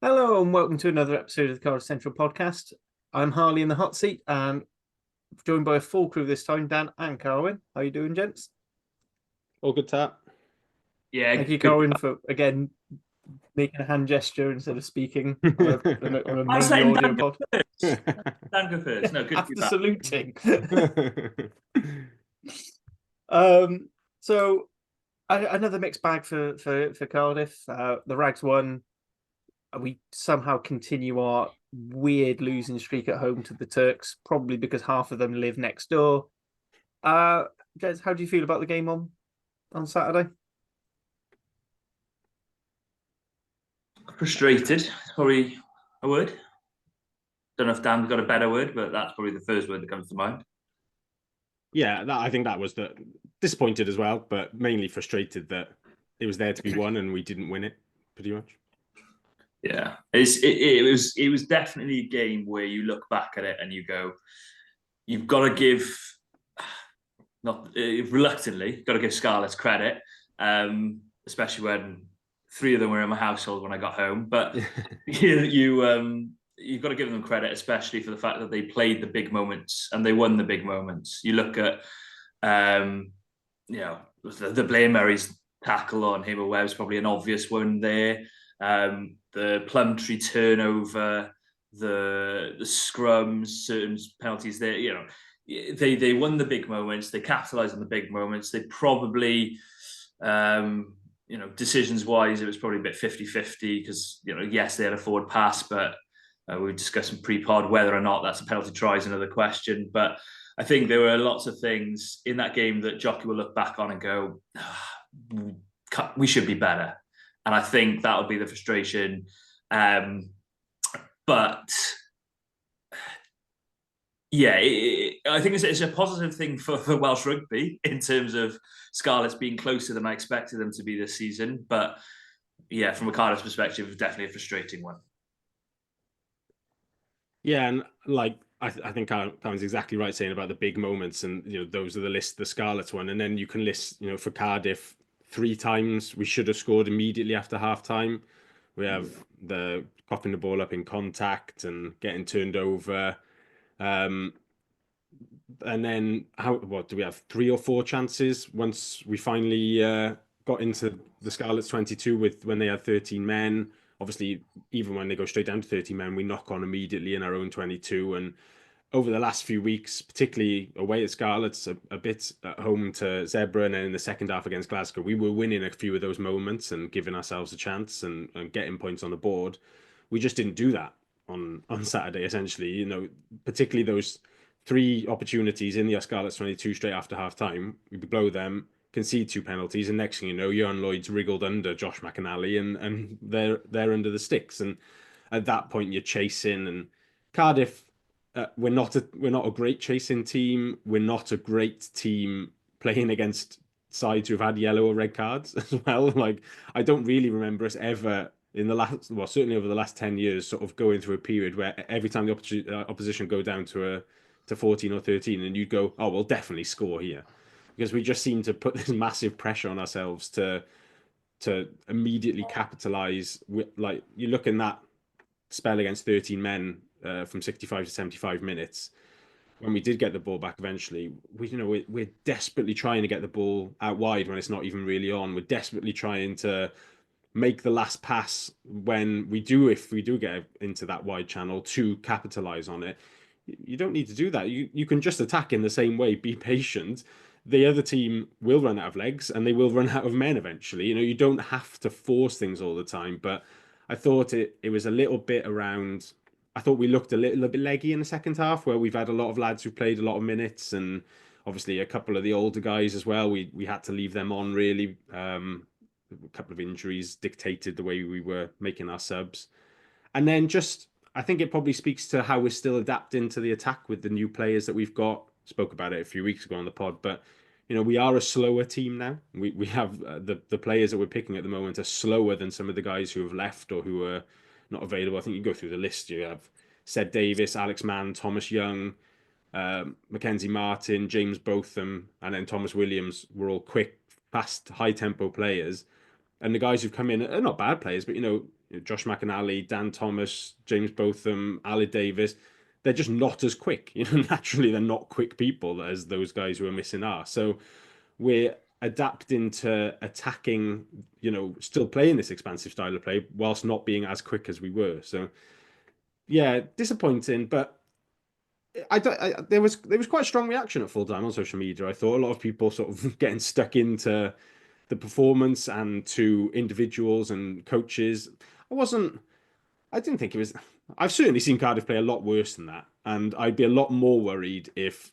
Hello and welcome to another episode of the Cardiff Central podcast. I'm Harley in the hot seat and joined by a full crew this time, Dan and Carwyn. How you doing, gents? All good, Tap. Yeah, Thank you, good. Carwyn, for again making a hand gesture instead of speaking on a I was mainly letting audio Dan go pod. first. Dan go first. No, good to be After back. saluting. So another mixed bag for Cardiff. The Rags won. We somehow continue our weird losing streak at home to the Turks, probably because half of them live next door. Jez, how do you feel about the game on Saturday? Frustrated, probably a word. Don't know if Dan's got a better word, but that's probably the first word that comes to mind. Yeah, I think that was the disappointed as well, but mainly frustrated that it was there to be won and we didn't win it, pretty much. Yeah, it was definitely a game where you look back at it and you go, you've got to give, not reluctantly, got to give Scarlets credit, especially when three of them were in my household when I got home. But you've got to give them credit, especially for the fact that they played the big moments and they won the big moments. You look at, the Blaine Murray's tackle on Hamer Webb's probably an obvious one there. The Plumtree turnover, the scrums, certain penalties there, they won the big moments. They capitalized on the big moments. They probably, decisions wise, it was probably a bit 50-50 because, yes, they had a forward pass, but we were discussing pre-pod whether or not that's a penalty try is another question. But I think there were lots of things in that game that Jockey will look back on and go, we should be better. And I think that would be the frustration. But yeah, I think it's a positive thing for Welsh rugby in terms of Scarlets being closer than I expected them to be this season. But yeah, from a Cardiff perspective, definitely a frustrating one. Yeah, and I think Colin's exactly right saying about the big moments, and those are the list, the Scarlets one, and then you can list for Cardiff 3 times we should have scored immediately after half time. We have the popping the ball up in contact and getting turned over. And then what do we have? 3 or 4 chances once we finally got into the Scarlets 22 when they had 13 men. Obviously, even when they go straight down to 30 men, we knock on immediately in our own 22. And over the last few weeks, particularly away at Scarlets, a bit at home to Zebra, and then in the second half against Glasgow, we were winning a few of those moments and giving ourselves a chance and getting points on the board. We just didn't do that on Saturday, essentially. Particularly those 3 opportunities in the Scarlets 22 straight after half time. We blow them, concede 2 penalties, and next thing you know, Johan Lloyd's wriggled under Josh McAnally and they're under the sticks. And at that point, you're chasing. And Cardiff, we're not a great chasing team. We're not a great team playing against sides who've had yellow or red cards as well. Like, I don't really remember us ever in the last, well, certainly over the last 10 years, sort of going through a period where every time the opposition go down to 14 or 13, and you'd go, oh, we'll definitely score here, because we just seem to put this massive pressure on ourselves to immediately capitalize. Like, you look in that spell against 13 men from 65 to 75 minutes. When we did get the ball back eventually, we're desperately trying to get the ball out wide when it's not even really on. We're desperately trying to make the last pass when if we do get into that wide channel, to capitalize on it. You don't need to do that. You can just attack in the same way, be patient. The other team will run out of legs and they will run out of men eventually. You don't have to force things all the time. But I thought it was a little bit around. I thought we looked a little bit leggy in the second half, where we've had a lot of lads who played a lot of minutes, and obviously a couple of the older guys as well. We had to leave them on, really. A couple of injuries dictated the way we were making our subs. And then I think it probably speaks to how we're still adapting to the attack with the new players that we've got. Spoke about it a few weeks ago on the pod, but we are a slower team now. We have the players that we're picking at the moment are slower than some of the guys who have left or who are not available. I think you go through the list. You have Sed Davis, Alex Mann, Thomas Young, Mackenzie Martin, James Botham, and then Thomas Williams were all quick, fast, high tempo players. And the guys who've come in are not bad players, but Josh McAnally, Dan Thomas, James Botham, Ali Davis, they're just not as quick. Naturally, they're not quick people as those guys who are missing are. So we're adapting to attacking, still playing this expansive style of play whilst not being as quick as we were. So yeah, disappointing, but there was quite a strong reaction at full time on social media. I thought a lot of people sort of getting stuck into the performance and to individuals and coaches. I didn't think it was. I've certainly seen Cardiff play a lot worse than that, and I'd be a lot more worried if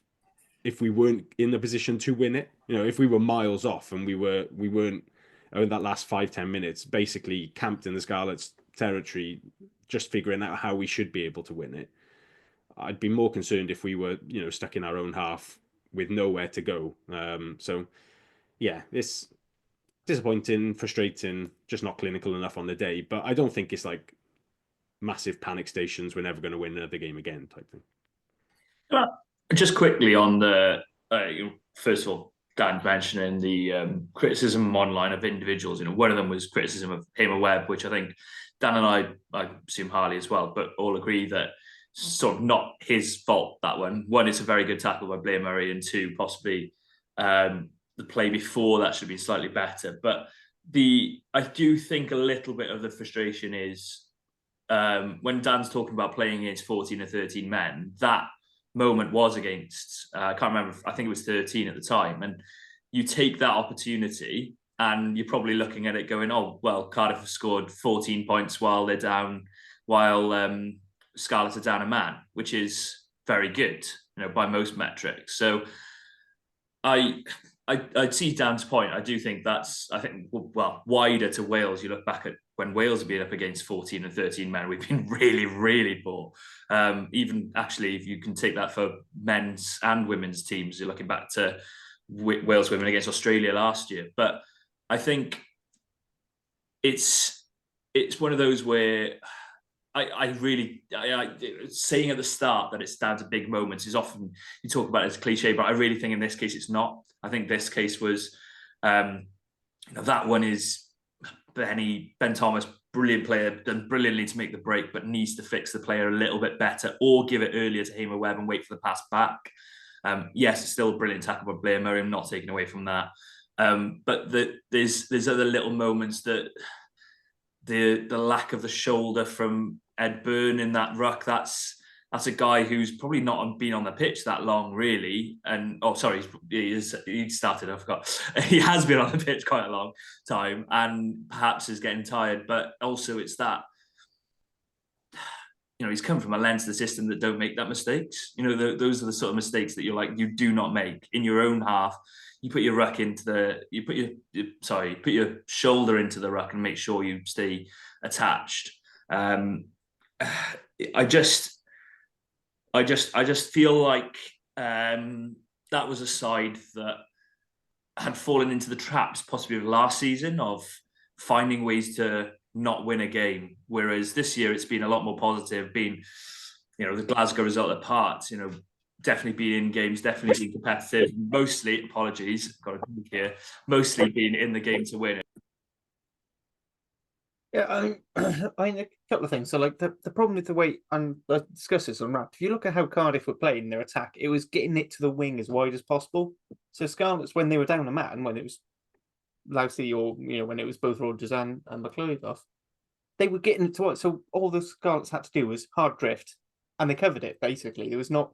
we weren't in the position to win it. If we were miles off and we weren't in that last 5-10 minutes basically camped in the Scarlets territory, just figuring out how we should be able to win it. I'd be more concerned if we were, stuck in our own half with nowhere to go. So yeah, it's disappointing, frustrating, just not clinical enough on the day. But I don't think it's like massive panic stations, we're never going to win another game again type thing. Just quickly on the, first of all, Dan mentioning the criticism online of individuals. One of them was criticism of Hamer Webb, which I think Dan and I assume Harley as well, but all agree that sort of not his fault, that one. One, it's a very good tackle by Blair Murray, and two, possibly the play before that should be slightly better. But I do think a little bit of the frustration is when Dan's talking about playing against 14 or 13 men, that moment was against, I can't remember, I think it was 13 at the time. And you take that opportunity and you're probably looking at it going, oh, well, Cardiff have scored 14 points while they're down, while Scarlets are down a man, which is very good, by most metrics. So I see Dan's point. I do think wider to Wales. You look back at when Wales have been up against 14 and 13 men, we've been really, really poor. Even actually, if you can take that for men's and women's teams, you're looking back to Wales women against Australia last year. But I think it's one of those where I saying at the start that it's down to big moments is often, you talk about it as a cliche, but I really think in this case it's not. I think this case was that one is Ben Thomas, brilliant player, done brilliantly to make the break, but needs to fix the player a little bit better or give it earlier to Hamer Webb and wait for the pass back. Yes, it's still a brilliant tackle by Blair Murray. I'm not taking away from that. But there's other little moments that the lack of the shoulder from Ed Byrne in that ruck, that's a guy who's probably not been on the pitch that long, really. And he started, I forgot. He has been on the pitch quite a long time and perhaps is getting tired. But also it's that, he's come from a lens of the system that don't make that mistakes. Those are the sort of mistakes that you do not make in your own half. You put your ruck you put your shoulder into the ruck and make sure you stay attached. I just feel like that was a side that had fallen into the traps possibly of last season of finding ways to not win a game. Whereas this year it's been a lot more positive, being, the Glasgow result apart, definitely being in games, definitely being competitive, mostly, mostly being in the game to win it. Yeah, a couple of things. So, the problem with the way, and I discussed this on Rap, if you look at how Cardiff were playing their attack, it was getting it to the wing as wide as possible. So Scarlets, when they were down a man, when it was Lousy or, when it was both Rodgers and McLeod, they were getting it to wide. So all the Scarlets had to do was hard drift, and they covered it, basically. There was not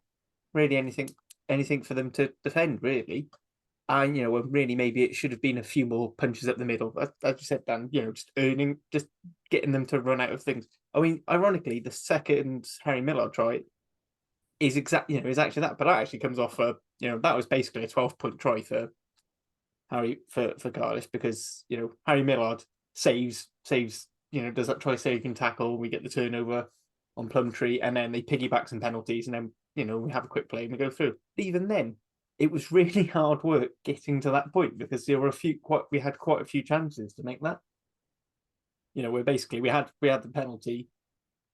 really anything for them to defend, really. And, really maybe it should have been a few more punches up the middle. As you said, Dan, just getting them to run out of things. I mean, ironically, the second Harry Millard try is actually that, but that actually comes off that was basically a 12-point try for Harry for Cardiff, because, Harry Millard saves, does that try saving tackle, we get the turnover on Plumtree, and then they piggyback some penalties, and then, we have a quick play and we go through. But even then, it was really hard work getting to that point, because there were we had quite a few chances to make that. Where basically we had the penalty,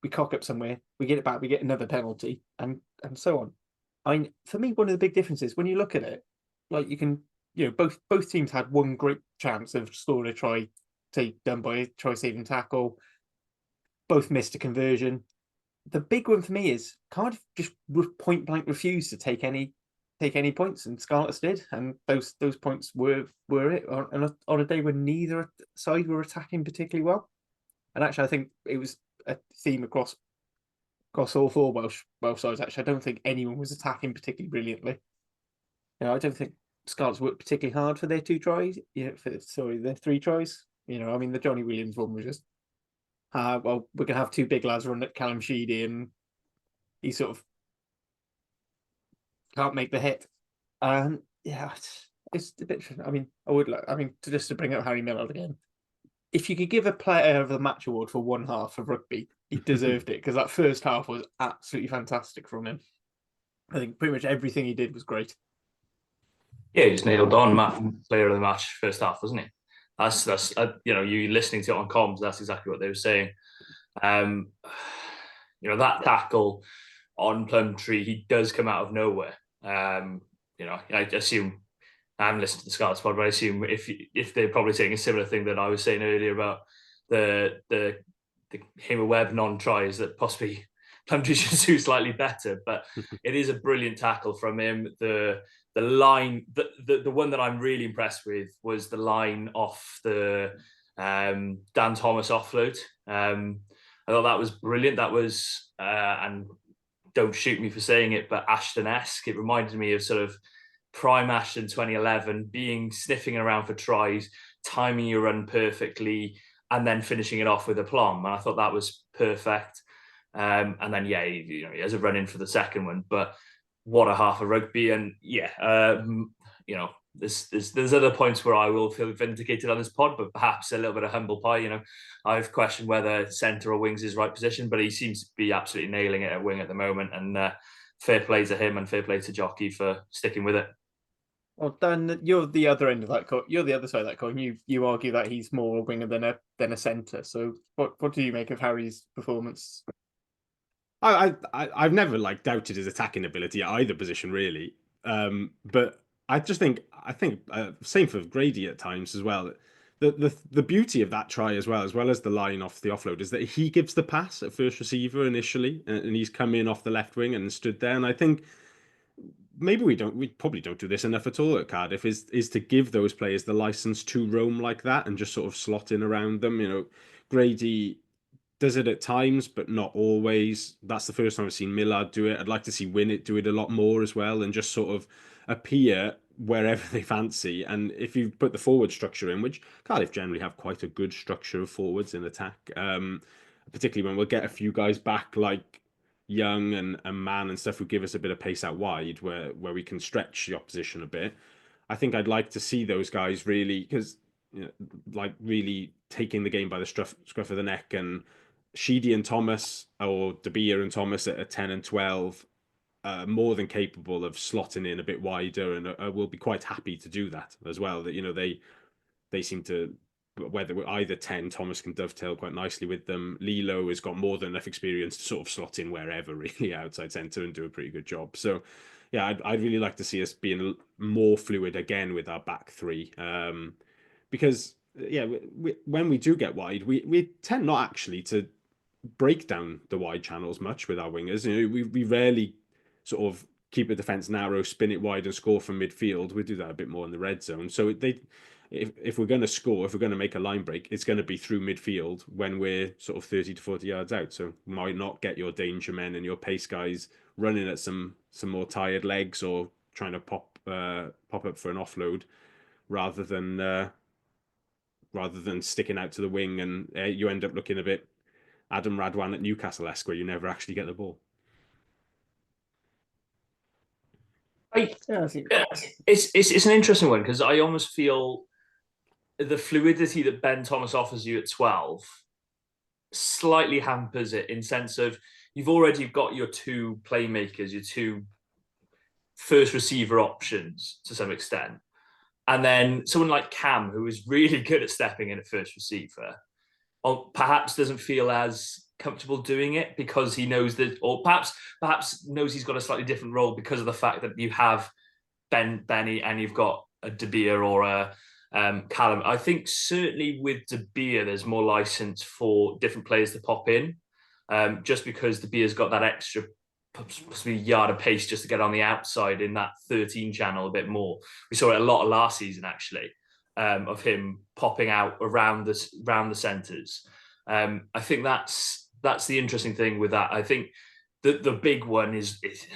we cock up somewhere, we get it back, we get another penalty, and so on. I mean, for me, one of the big differences when you look at it, you can, both teams had one great chance of scoring a try, done by a try saving tackle. both missed a conversion. The big one for me is Cardiff just point blank refused to take any points, and Scarlets did, and those points were it on a day when neither side were attacking particularly well. And actually, I think it was a theme across all four Welsh sides. Actually, I don't think anyone was attacking particularly brilliantly. I don't think Scarlets worked particularly hard for their 2 tries. Their 3 tries. I mean, the Johnny Williams one was just, well, we're gonna have 2 big lads run at Callum Sheedy, and he sort of can't make the hit. Yeah, it's a bit. I mean, just to bring up Harry Millard again, if you could give a player of the match award for one half of rugby, he deserved it, because that first half was absolutely fantastic from him. I think pretty much everything he did was great. Yeah, he just nailed on player of the match first half, wasn't he? That's you listening to it on comms, that's exactly what they were saying. That tackle on Plumtree, he does come out of nowhere. I assume, I haven't listened to the Scarlets pod, but I assume if they're probably saying a similar thing that I was saying earlier about the Hamer Webb non-tries, that possibly Plumtree should do slightly better. But it is a brilliant tackle from him. The line, the one that I'm really impressed with was the line off the Dan Thomas offload. I thought that was brilliant. That was, and don't shoot me for saying it, but Ashton-esque. It reminded me of sort of prime Ashton 2011, sniffing around for tries, timing your run perfectly, and then finishing it off with aplomb. And I thought that was perfect. And then, he has a run in for the second one, but what a half of rugby. And there's other points where I will feel vindicated on this pod, but perhaps a little bit of humble pie. I've questioned whether centre or wing's his right position, but he seems to be absolutely nailing it at wing at the moment. And fair play to him, and fair play to Jockey for sticking with it. Well, Dan, you're the other end of that coin. You're the other side of that coin. You argue that he's more a winger than a centre. So what do you make of Harry's performance? I've never doubted his attacking ability at either position, really. But I think same for Grady at times as well. The beauty of that try as well as the line off the offload, is that he gives the pass at first receiver initially, and he's come in off the left wing and stood there. And I think maybe we probably don't do this enough at all at Cardiff, is to give those players the license to roam like that and just sort of slot in around them. Grady does it at times, but not always. That's the first time I've seen Millard do it. I'd like to see Winnett do it a lot more as well, and just sort of appear wherever they fancy. And if you put the forward structure in, which Cardiff generally have quite a good structure of forwards in attack, particularly when we'll get a few guys back like Young and Mann and stuff, who give us a bit of pace out wide where we can stretch the opposition a bit. I think I'd like to see those guys really, because really taking the game by the scruff of the neck. And Sheedy and Thomas, or De Beer and Thomas at 10 and 12, more than capable of slotting in a bit wider, and will be quite happy to do that as well. That they seem to, whether either 10, Thomas can dovetail quite nicely with them. Lilo has got more than enough experience to sort of slot in wherever, really, outside centre, and do a pretty good job. So yeah, I'd really like to see us being more fluid again with our back three, because when we do get wide, we tend not actually to break down the wide channels much with our wingers. We rarely sort of keep a defence narrow, spin it wide, and score from midfield. We do that a bit more in the red zone. So if we're going to score, if we're going to make a line break, it's going to be through midfield when we're sort of 30 to 40 yards out. So you might not get your danger men and your pace guys running at some more tired legs, or trying to pop up for an offload, rather than sticking out to the wing, and you end up looking a bit Adam Radwan at Newcastle-esque, where you never actually get the ball. It's an interesting one, because I almost feel the fluidity that Ben Thomas offers you at 12 slightly hampers it, in sense of you've already got your 2 playmakers, your 2 first receiver options to some extent. And then someone like Cam, who is really good at stepping in at first receiver, or perhaps doesn't feel as comfortable doing it because he knows that, or perhaps knows he's got a slightly different role because of the fact that you have Benny and you've got a De Beer or a Callum, I think certainly with De Beer, there's more license for different players to pop in, just because De Beer's got that extra possibly yard of pace just to get on the outside in that 13 channel a bit more. We saw it a lot of last season actually, of him popping out around the centres. I think that's the interesting thing with that. I think the big one is it's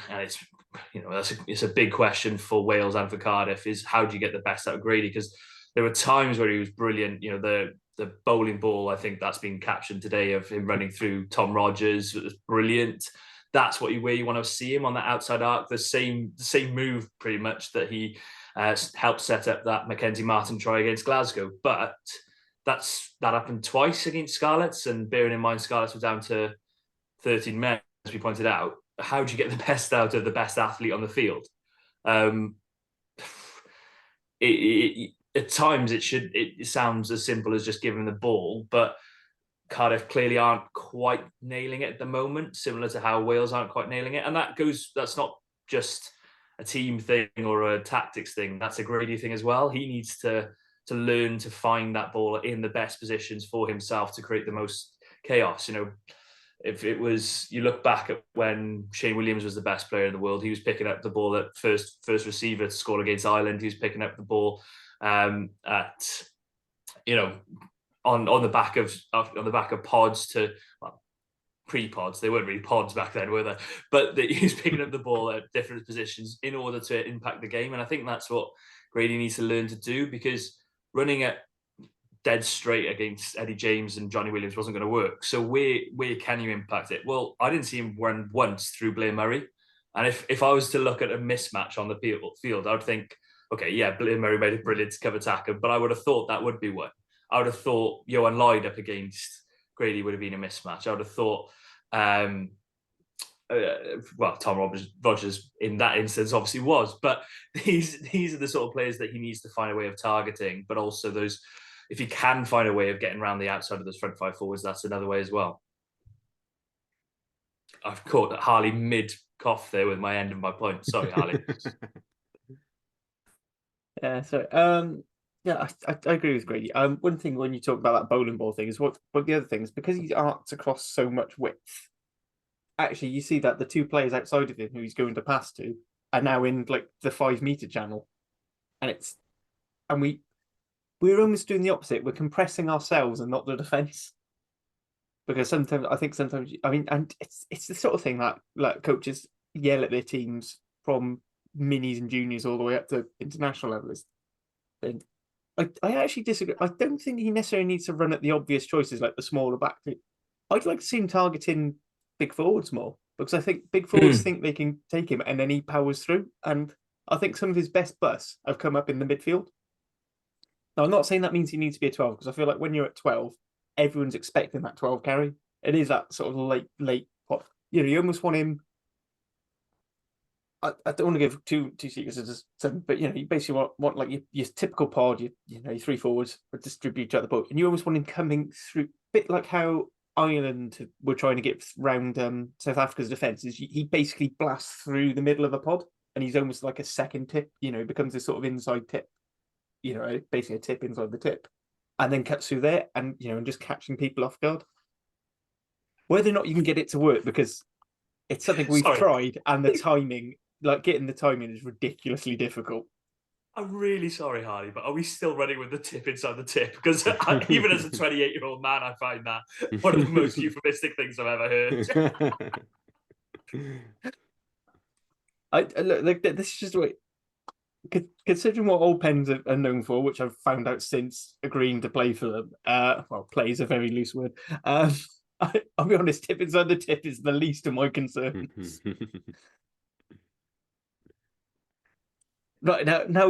it's a big question for Wales and for Cardiff, is how do you get the best out of Grady? Because there were times where he was brilliant. The bowling ball, I think that's been captioned today, of him running through Tom Rogers, was brilliant. That's where you want to see him on that outside arc. The same move pretty much that he helped set up that Mackenzie Martin try against Glasgow. But that happened twice against Scarlets, and bearing in mind Scarlets were down to 13 men, as we pointed out. How do you get the best out of the best athlete on the field? At times it sounds as simple as just giving the ball, but Cardiff clearly aren't quite nailing it at the moment, similar to how Wales aren't quite nailing it. And that's not just a team thing or a tactics thing. That's a Grady thing as well. He needs to learn to find that ball in the best positions for himself to create the most chaos. If it was, you look back at when Shane Williams was the best player in the world, he was picking up the ball at first receiver to score against Ireland. He was picking up the ball on the back of pods to, well, pre-pods. They weren't really pods back then, were they? But he was picking up the ball at different positions in order to impact the game. And I think that's what Grady needs to learn to do, because running at dead straight against Eddie James and Johnny Williams wasn't going to work. So where can you impact it? Well, I didn't see him run once through Blair Murray. And if I was to look at a mismatch on the field, I would think, okay, yeah, Blair Murray made a brilliant cover tackle, but I would have thought that would be one. I would have thought Johan Lloyd up against Grady would have been a mismatch. I would have thought, Tom Rogers in that instance obviously was, but these are the sort of players that he needs to find a way of targeting, but also those, if he can find a way of getting around the outside of those front five forwards, that's another way as well. I've caught Harley mid-cough there with my end of my point. Sorry, Harley. Yeah, sorry. Yeah, I agree with Grady. One thing when you talk about that bowling ball thing is what the other thing is, because he's arced across so much width. Actually, you see that the two players outside of him who he's going to pass to are now in like the 5 meter channel, and we're almost doing the opposite. We're compressing ourselves and not the defense, because sometimes and it's the sort of thing that like coaches yell at their teams from minis and juniors all the way up to international levels. I actually disagree. I don't think he necessarily needs to run at the obvious choices like the smaller back. I'd like to see him targeting big forwards more, because I think big forwards think they can take him and then he powers through. And I think some of his best busts have come up in the midfield. Now, I'm not saying that means he needs to be a 12, because I feel like when you're at 12, everyone's expecting that 12 carry. It is that sort of late pot. You almost want him. I don't want to give two secrets as 7, but you basically want like your typical pod, your 3 forwards distribute each other, and you almost want him coming through, a bit like how Ireland were trying to get round South Africa's defence. Is he basically blasts through the middle of a pod, and he's almost like a second tip. Becomes this sort of inside tip. Basically a tip inside the tip, and then cuts through there, and and just catching people off guard. Whether or not you can get it to work, because it's something we've tried, and the timing. Like getting the timing is ridiculously difficult. I'm really sorry, Harley, but are we still running with the tip inside the tip? Because even as a 28-year-old man, I find that one of the most euphemistic things I've ever heard. Look, this is just the way. Considering what Old Pens are known for, which I've found out since agreeing to play for them. Play is a very loose word. I'll be honest, tip inside the tip is the least of my concerns. Right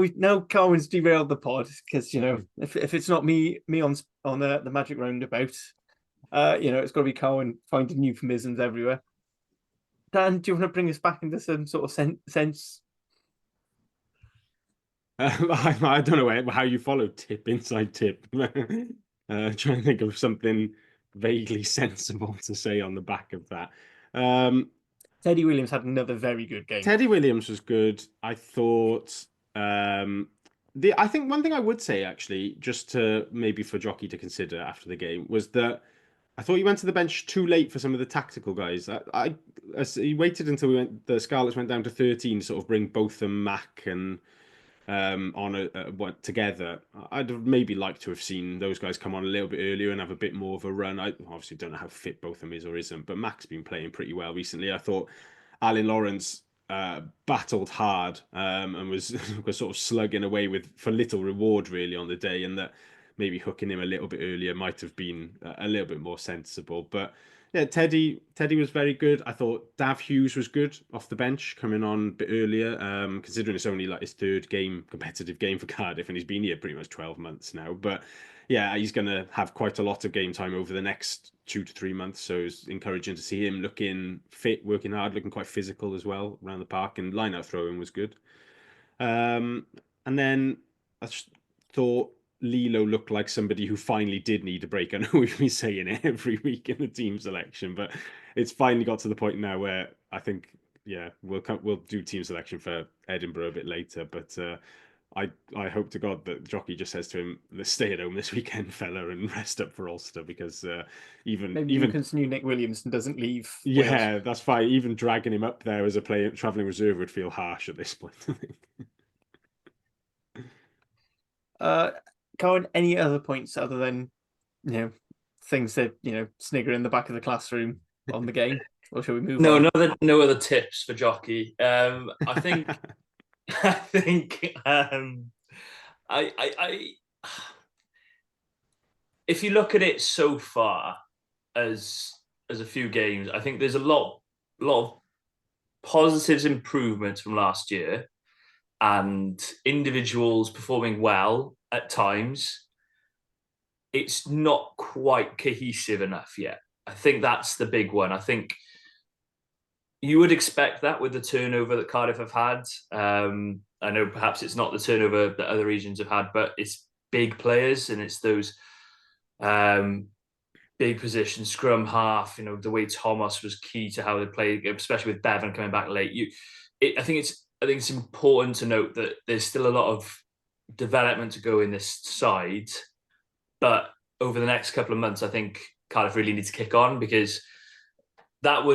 now Carmen's derailed the pod, because if it's not me on the magic roundabout, it's got to be Carmen finding euphemisms everywhere. Dan, do you want to bring us back into some sort of sense? I don't know how you follow tip inside tip. Trying to think of something vaguely sensible to say on the back of that. Teddy Williams had another very good game. Teddy Williams was good. I thought I think one thing I would say, actually, just to maybe for Jockey to consider after the game, was that I thought he went to the bench too late for some of the tactical guys. He waited until the Scarlets went down to 13 to sort of bring both them, Mac and on what together. I'd have maybe liked to have seen those guys come on a little bit earlier and have a bit more of a run. I obviously don't know how fit both of them is or isn't, but Mac's been playing pretty well recently. I thought Alan Lawrence battled hard and was was sort of slugging away with for little reward really on the day, and that maybe hooking him a little bit earlier might have been a little bit more sensible. But yeah, Teddy was very good. I thought Dav Hughes was good off the bench, coming on a bit earlier, considering it's only like his third competitive game for Cardiff, and he's been here pretty much 12 months now. But yeah, he's going to have quite a lot of game time over the next 2 to 3 months. So it's encouraging to see him looking fit, working hard, looking quite physical as well around the park, and line-out throwing was good. And then I just thought Lilo looked like somebody who finally did need a break. I know we've been saying it every week in the team selection, but it's finally got to the point now where I think, yeah, we'll do team selection for Edinburgh a bit later. But I hope to God that Jockey just says to him, "Let's stay at home this weekend, fella, and rest up for Ulster," because maybe you continue Nick Williamson doesn't leave. Yeah, Wales. That's fine. Even dragging him up there as a travelling reserve would feel harsh at this point, I think. Cohen, any other points other than things that snigger in the back of the classroom on the game, or shall we move on? No other tips for Jockey. I think I think I if you look at it so far as a few games, I think there's a lot of positives, improvements from last year, and individuals performing well at times. It's not quite cohesive enough yet. I think that's the big one. I think you would expect that with the turnover that Cardiff have had. I know perhaps it's not the turnover that other regions have had, but it's big players and it's those big positions, scrum half. The way Thomas was key to how they played, especially with Bevan coming back late. I think it's important to note that there's still a lot of development to go in this side, but over the next couple of months, I think Cardiff really need to kick on, because that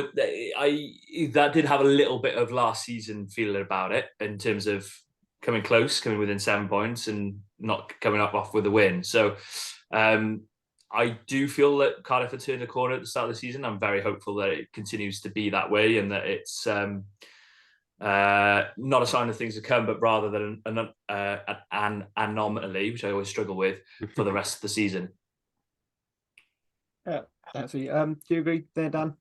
did have a little bit of last season feeling about it in terms of coming within 7 points and not coming up off with a win. So I do feel that Cardiff have turned a corner at the start of the season. I'm very hopeful that it continues to be that way, and that it's not a sign of things to come, but rather than an anomaly, which I always struggle with, for the rest of the season. Yeah, absolutely. Do you agree there, Dan?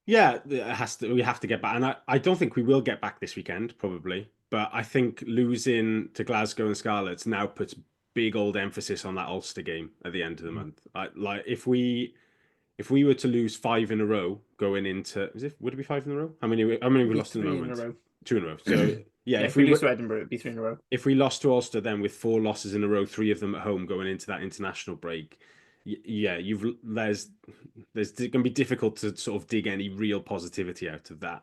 Yeah, we have to get back, and I don't think we will get back this weekend, probably. But I think losing to Glasgow and Scarlets now puts big old emphasis on that Ulster game at the end of the month. Like if we were to lose 5 in a row going into, would it be 5 in a row? How many we lost in the moment? 2 in a row. 2 in a row. So yeah, if we lose to Edinburgh, it'd be 3 in a row. If we lost to Ulster, then with 4 losses in a row, 3 of them at home going into that international break, yeah, there's going to be difficult to sort of dig any real positivity out of that.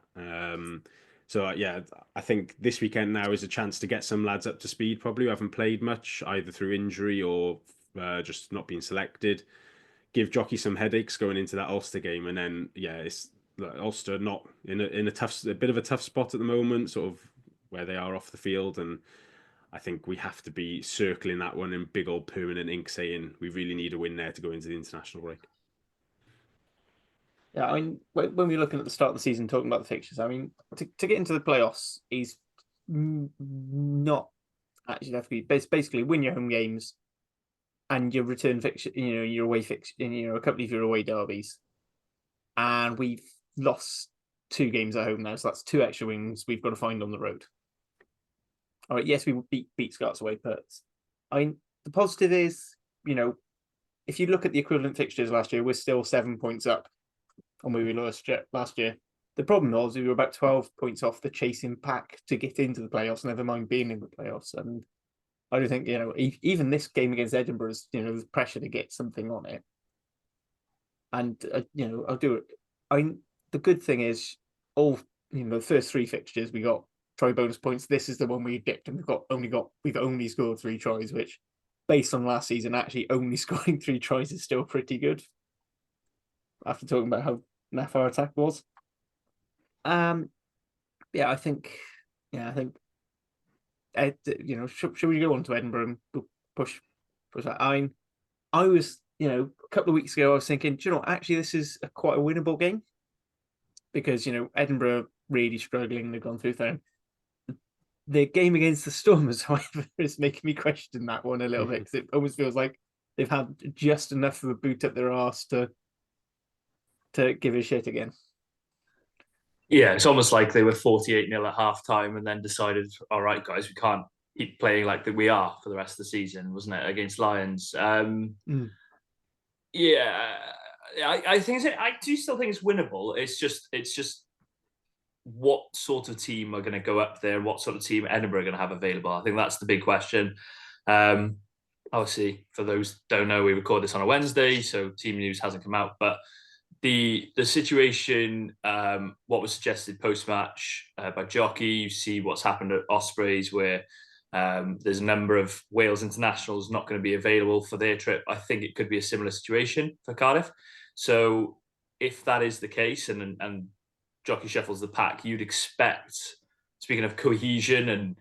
So yeah, I think this weekend now is a chance to get some lads up to speed, probably who haven't played much, either through injury or just not being selected. Give Jockey some headaches going into that Ulster game, and then yeah, it's Ulster not in a bit of a tough spot at the moment, sort of where they are off the field, and I think we have to be circling that one in big old permanent ink, saying we really need a win there to go into the international break. Yeah, I mean, when we're looking at the start of the season, talking about the fixtures, I mean, to get into the playoffs is not actually have to be. Basically, win your home games and your return fixture, your away fixture, a couple of your away derbies. And we've lost 2 games at home now, so that's 2 extra wins we've got to find on the road. All right, yes, we beat Scots away, but the positive is, if you look at the equivalent fixtures last year, we're still 7 points up on where we lost last year. The problem was we were about 12 points off the chasing pack to get into the playoffs, never mind being in the playoffs. And I don't think, even this game against Edinburgh is, there's pressure to get something on it. And, I'll do it. The good thing is, the first 3 fixtures we got try bonus points. This is the one we dipped, and we've only scored 3 tries, which, based on last season, actually only scoring 3 tries is still pretty good. After talking about how naff our attack was, I think, should we go on to Edinburgh and push that? I was, a couple of weeks ago, I was thinking, do you know, actually, this is quite a winnable game, because Edinburgh really struggling. They've gone through there. The game against the Stormers, however, is making me question that one a little bit, because it almost feels like they've had just enough of a boot up their arse to give a shit again. Yeah, it's almost like they were 48-0 at half-time and then decided, all right, guys, we can't keep playing like that we are for the rest of the season, wasn't it, against Lions? Yeah, I think I do still think it's winnable. It's just what sort of team are going to go up there? What sort of team Edinburgh are going to have available? I think that's the big question. Obviously, for those who don't know, we record this on a Wednesday, so team news hasn't come out. But the situation, what was suggested post-match by Jockey, you see what's happened at Ospreys, where there's a number of Wales internationals not going to be available for their trip. I think it could be a similar situation for Cardiff. So if that is the case, and Jockey shuffles the pack, you'd expect, speaking of cohesion and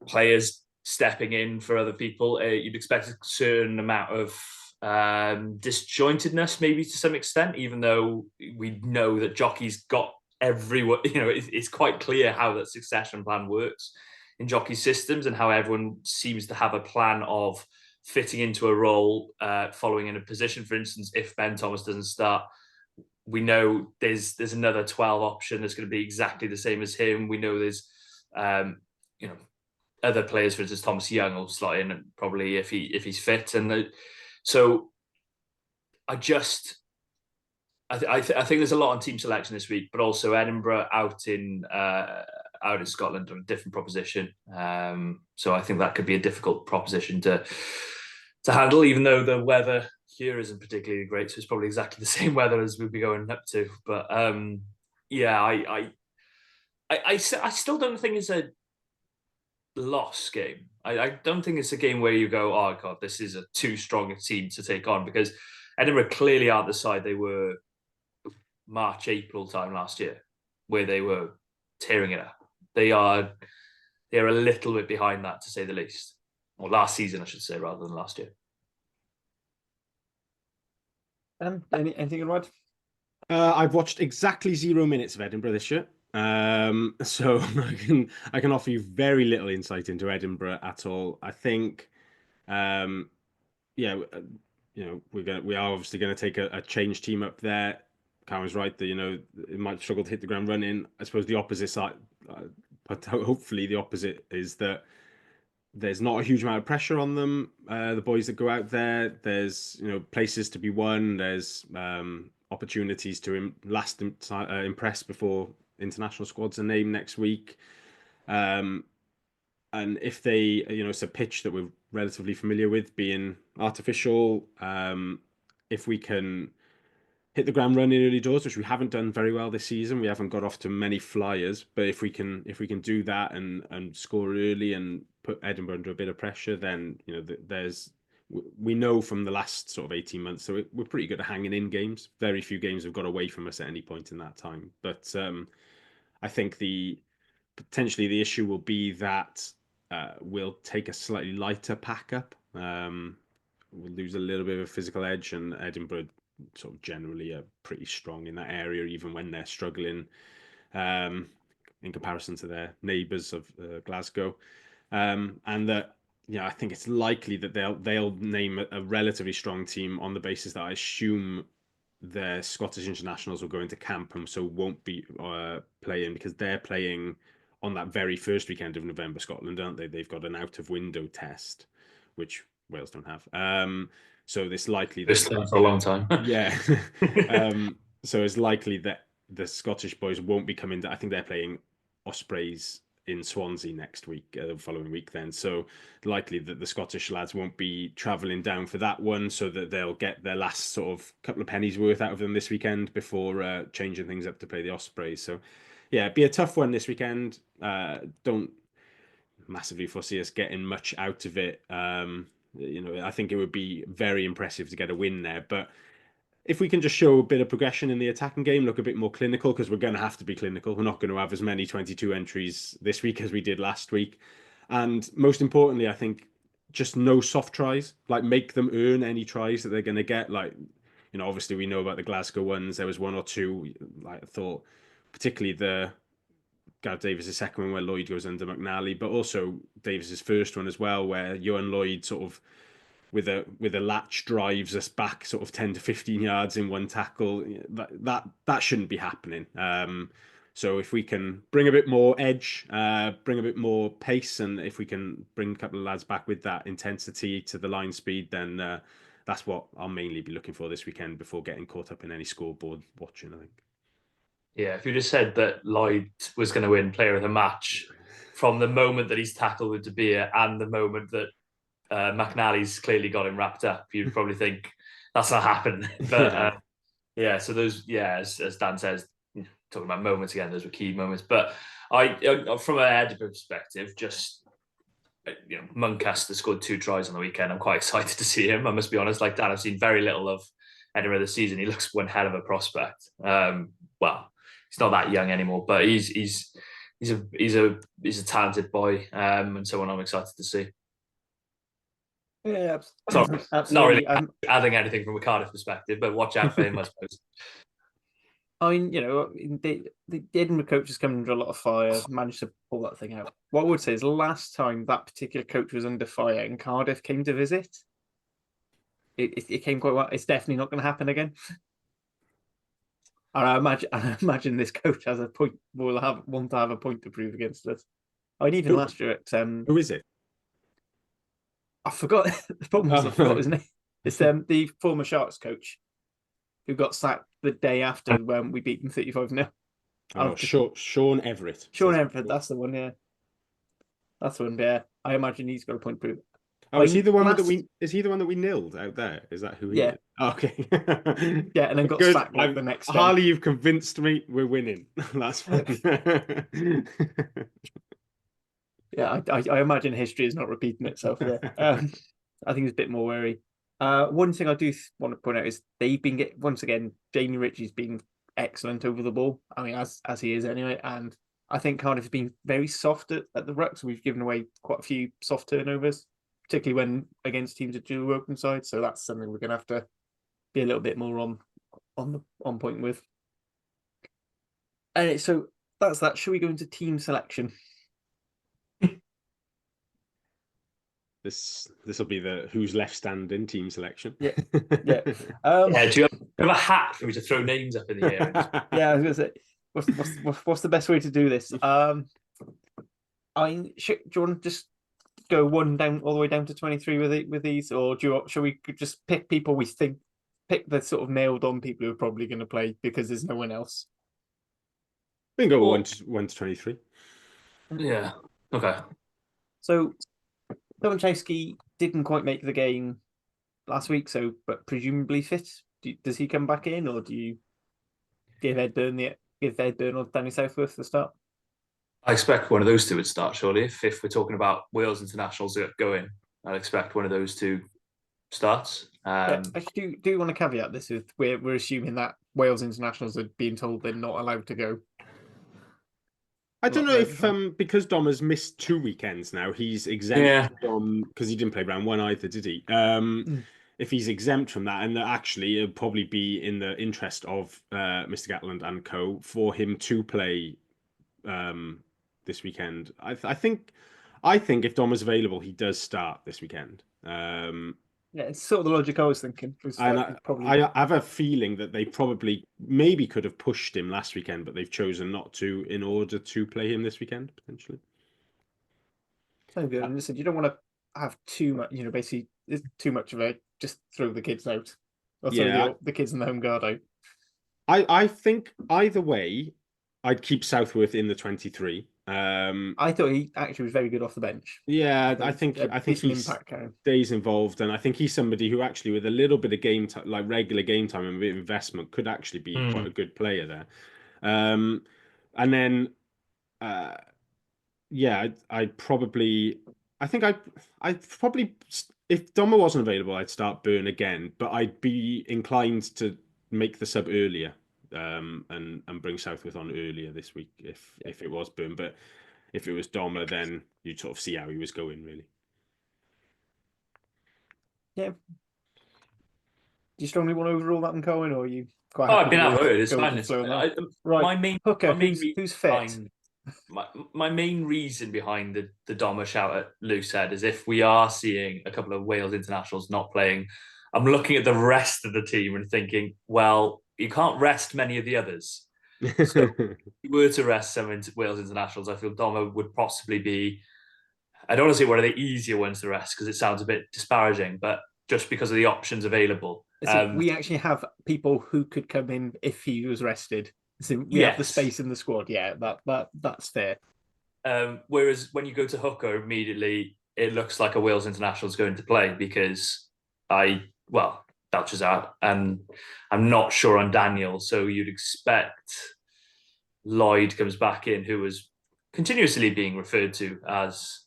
players stepping in for other people, you'd expect a certain amount of disjointedness, maybe to some extent, even though we know that Jockey's got everyone, it's quite clear how that succession plan works in Jockey systems, and how everyone seems to have a plan of fitting into a role, following in a position. For instance, if Ben Thomas doesn't start, we know there's another 12 option that's going to be exactly the same as him. We know there's other players, for instance, Thomas Young will slot in probably if he's fit. And so I think there's a lot on team selection this week, but also Edinburgh out in Scotland on a different proposition. So I think that could be a difficult proposition to handle, even though the weather here isn't particularly great. So it's probably exactly the same weather as we'd be going up to. But I still don't think it's a loss game. I don't think it's a game where you go, oh God, this is a too strong a team to take on, because Edinburgh clearly aren't the side they were March, April time last year, where they were tearing it up. They're a little bit behind that, to say the least. Or last season, I should say, rather than last year. Anything you want? I've watched exactly 0 minutes of Edinburgh this year. So I can offer you very little insight into Edinburgh at all. I think, we are obviously going to take a change team up there. Cameron's right that it might struggle to hit the ground running. I suppose the opposite side, but hopefully the opposite is that there's not a huge amount of pressure on them. The boys that go out there, there's places to be won. There's opportunities to impress before international squads are named next week. And if they, it's a pitch that we're relatively familiar with, being artificial. If we can hit the ground running early doors, which we haven't done very well this season, we haven't got off to many flyers. But if we can do that and score early and put Edinburgh under a bit of pressure, then we know from the last sort of 18 months, so we're pretty good at hanging in games. Very few games have got away from us at any point in that time. But I think potentially the issue will be that we'll take a slightly lighter pack up. We'll lose a little bit of a physical edge, and Edinburgh sort of generally are pretty strong in that area, even when they're struggling in comparison to their neighbours of Glasgow. And that, I think it's likely that they'll name a relatively strong team on the basis that I assume their Scottish internationals will go into camp and so won't be playing, because they're playing on that very first weekend of November, Scotland, aren't they? They've got an out of window test, which Wales don't have. So it's likely that for a long time. Yeah. So it's likely that the Scottish boys won't be coming. I think they're playing Ospreys in Swansea next week, the following week then. So likely that the Scottish lads won't be travelling down for that one, so that they'll get their last sort of couple of pennies worth out of them this weekend before changing things up to play the Ospreys. So yeah, it'd be a tough one this weekend. Don't massively foresee us getting much out of it. I think it would be very impressive to get a win there, but if we can just show a bit of progression in the attacking game, look a bit more clinical, because we're going to have to be clinical. We're not going to have as many 22 entries this week as we did last week. And most importantly, I think just no soft tries, like make them earn any tries that they're going to get. Like, obviously we know about the Glasgow ones. There was one or two, like I thought, particularly the Gareth Davies' second one where Lloyd goes under McNally, but also Davies' first one as well, where Johan Lloyd sort of with a latch drives us back sort of 10 to 15 yards in one tackle. That shouldn't be happening. So if we can bring a bit more edge, bring a bit more pace, and if we can bring a couple of lads back with that intensity to the line speed, then that's what I'll mainly be looking for this weekend before getting caught up in any scoreboard watching, I think. Yeah, if you just said that Lloyd was going to win player of the match from the moment that he's tackled with De Beer and the moment that McNally's clearly got him wrapped up, you'd probably think that's not happening. But so those, as Dan says, talking about moments again, those were key moments. But from an Edinburgh perspective, just Muncaster scored 2 tries on the weekend. I'm quite excited to see him. I must be honest. Like Dan, I've seen very little of Edinburgh this season. He looks one hell of a prospect. Well, he's not that young anymore, but he's a talented boy, and someone I'm excited to see. Yeah, Sorry, absolutely. Not really adding anything from a Cardiff perspective, but watch out for him, I suppose. I mean, the Edinburgh coach has come under a lot of fire, managed to pull that thing out. What I would say is the last time that particular coach was under fire and Cardiff came to visit, it came quite well. It's definitely not going to happen again. And I imagine this coach has a point. Will want to have a point to prove against us. I mean, even last year at who is it? I forgot. The problem is I forgot his name. It's the former Sharks coach who got sacked the day after when we beat them 35-0. Oh, Sean Everett. Sean Everett, that's the one. Yeah, that's the one. Yeah, I imagine he's got a point to prove. Oh, is he the one that we? Is he the one that we nilled out there? Is that who he is? Oh, okay. Yeah, and then got sacked like the next day. Harley, you've convinced me. We're winning. That's fine. Yeah, I imagine history is not repeating itself there. I think it's a bit more wary. One thing I do want to point out is they've been once again, Jamie Ritchie's been excellent over the ball. I mean, as he is anyway, and I think Cardiff has been very soft at the rucks. We've given away quite a few soft turnovers, particularly when against teams at dual open side. So that's something we're going to have to be a little bit more on point with. And so that's that. Shall we go into team selection? This will be the who's left standing team selection. Yeah. Do you have a hat for me to throw names up in the air? Yeah, I was going to say, what's the best way to do this? Do you want to just go one down all the way down to 23 with these, or shall we just pick people we think, pick the sort of nailed on people who are probably going to play because there's no one else? We can go 1 to 23. Yeah. Okay. So Domachowski didn't quite make the game last week, but presumably fit. Does he come back in, or do you give Ed Byrne or Danny Southworth the start? I expect one of those two would start, surely. If we're talking about Wales internationals that go in, I'd expect one of those two starts. I do want to caveat this with we're assuming that Wales internationals are being told they're not allowed to go. I don't know if because Dom has missed 2 weekends now, he's exempt from, because he didn't play round 1 either, did he? If he's exempt from that, and actually it'll probably be in the interest of Mr. Gatland and co for him to play this weekend. I think if Dom is available, he does start this weekend. Yeah, it's sort of the logic I was thinking. I have a feeling that they probably maybe could have pushed him last weekend, but they've chosen not to in order to play him this weekend, potentially. So good. And listen, you don't want to have too much, basically, it's too much of a just throw the kids out. Or throw the kids in the home guard out. I think either way, I'd keep Southworth in the 23. I thought he actually was very good off the bench. Yeah, I think he's stays involved, and I think he's somebody who actually, with a little bit of game time, like regular game time and a bit of investment, could actually be quite a good player there. And then, yeah, I'd probably, I think I'd probably, if Doma wasn't available, I'd start Burn again, but I'd be inclined to make the sub earlier, and bring Southworth on earlier this week if it was Burn. But if it was Doma, then you'd sort of see how he was going, really. Yeah. Do you strongly want to overrule that one, Cohen, or are you quite Oh, happy I've been with outvoted. It's go with fine. the It's, flow on that? my Right, main Hooker, my main who's reason fit? behind my main reason behind the Doma shout at Lou said is if we are seeing a couple of Wales internationals not playing, I'm looking at the rest of the team and thinking, well, you can't rest many of the others. So if you were to rest some Wales internationals, I feel Doma would possibly be, I don't want to say one of the easier ones to rest because it sounds a bit disparaging, but just because of the options available. We actually have people who could come in if he was rested. So we have the Yes. space in the squad. Yeah, that's fair. Whereas when you go to Hooker, immediately it looks like a Wales international is going to play because Dutch is out, and I'm not sure on Daniel. So you'd expect Lloyd comes back in, who was continuously being referred to as,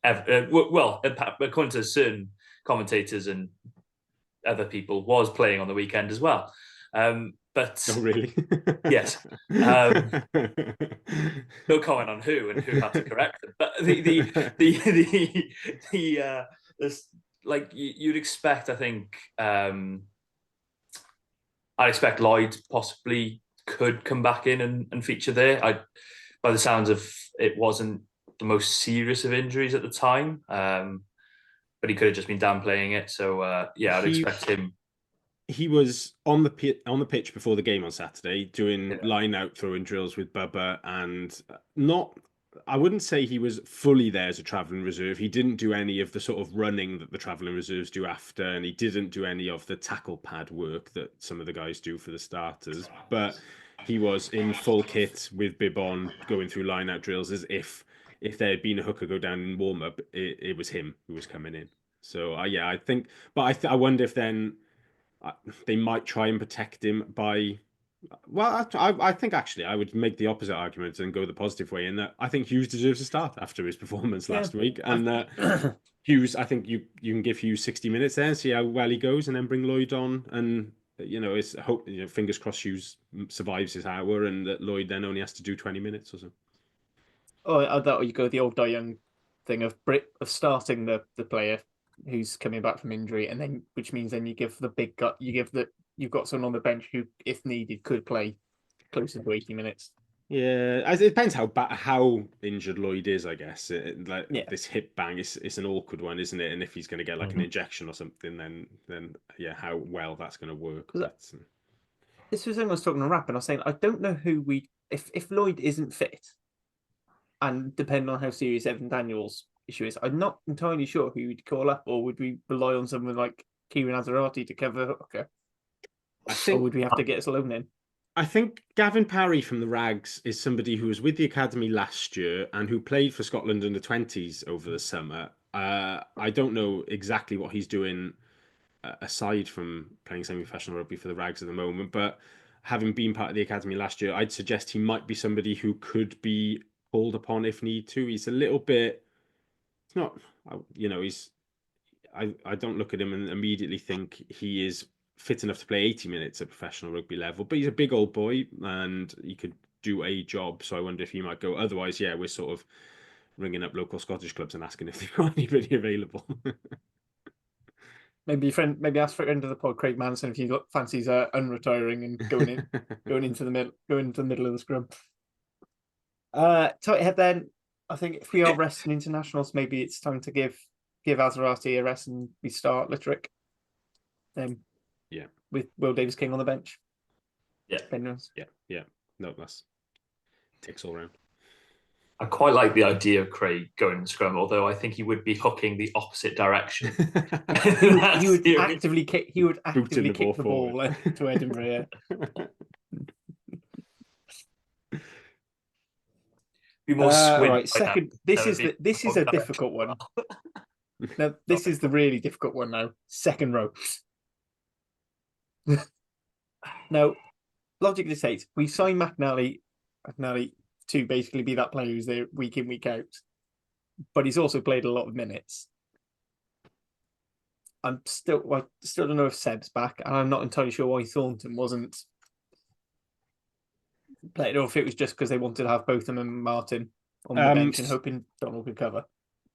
according to certain commentators and other people, was playing on the weekend as well. But Oh, really? yes. No comment on who and who had to correct them. But like you'd expect, I think, I'd expect Lloyd possibly could come back in and feature there. By the sounds of it, wasn't the most serious of injuries at the time, but he could have just been downplaying it. So I'd expect him. He was on the pitch before the game on Saturday doing line out throwing drills with Bubba, and I wouldn't say he was fully there as a travelling reserve. He didn't do any of the sort of running that the travelling reserves do after, and he didn't do any of the tackle pad work that some of the guys do for the starters. But he was in full kit with bib on, going through line out drills as if there had been a hooker go down in warm up, it was him who was coming in. So I think, but I wonder if then they might try and protect him by. Well, I think actually I would make the opposite argument and go the positive way in that I think Hughes deserves a start after his performance last week, and Hughes, I think you can give Hughes 60 minutes there and see how well he goes, and then bring Lloyd on, and it's hope fingers crossed Hughes survives his hour, and that Lloyd then only has to do 20 minutes or so. I thought you go the old Die Young thing of starting the player who's coming back from injury, and then which means then you give the big gut, you've got someone on the bench who, if needed, could play closer to 80 minutes. Yeah, it depends how injured Lloyd is, I guess. This hip bang is an awkward one, isn't it? And if he's going to get like an injection or something, then how well that's going to work. This was when I was talking to Rap, and I was saying I don't know who if Lloyd isn't fit, and depending on how serious Evan Daniels' issue is, I'm not entirely sure who we'd call up, or would we rely on someone like Kieran Azarati to cover Hooker? Or would we have to get Sloan in? I think Gavin Parry from the Rags is somebody who was with the academy last year and who played for Scotland under 20s over the summer. I don't know exactly what he's doing aside from playing semi-professional rugby for the Rags at the moment, but having been part of the academy last year, I'd suggest he might be somebody who could be called upon if need to. He's a little bit, it's not, I don't look at him and immediately think he is fit enough to play 80 minutes at professional rugby level, but he's a big old boy and he could do a job. So I wonder if he might go. Otherwise, we're sort of ringing up local Scottish clubs and asking if they've got anybody available. Maybe ask for end of the pod, Craig Manson, if he fancies unretiring and going into the middle of the scrum. Tight head then. I think if we are resting internationals, maybe it's time to give Azarati a rest and we start Litterick. With Will Davis King on the bench. No, that's ticks all round. I quite like the idea of Craig going in scrum, although I think he would be hooking the opposite direction. he would actively kick the ball to Edinburgh. Be more right, second. This is a difficult one. Now, this is the really difficult one now. Second row. Now, logic dictates we sign McNally McNally to basically be that player who's there week in, week out. But he's also played a lot of minutes. I still don't know if Seb's back, and I'm not entirely sure why Thornton wasn't played, or if it was just because they wanted to have both him and Martin on the bench and hoping Donald could cover.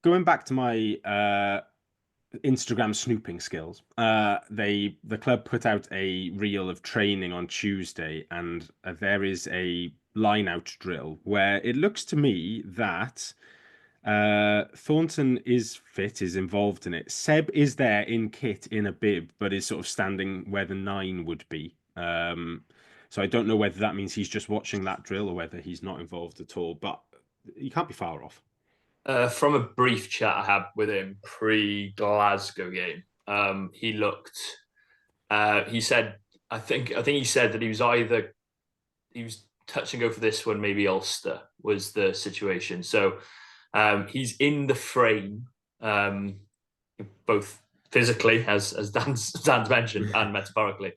Going back to my Instagram snooping skills, the club put out a reel of training on Tuesday, and there is a line-out drill where it looks to me that Thornton is fit, is involved in it. Seb is there in kit in a bib, but is sort of standing where the 9 would be. So I don't know whether that means he's just watching that drill or whether he's not involved at all, but you can't be far off. From a brief chat I had with him pre-Glasgow game, he looked. He said, I think he said that he was touch and go for this one. Maybe Ulster was the situation. So he's in the frame, both physically, as Dan's mentioned, and metaphorically.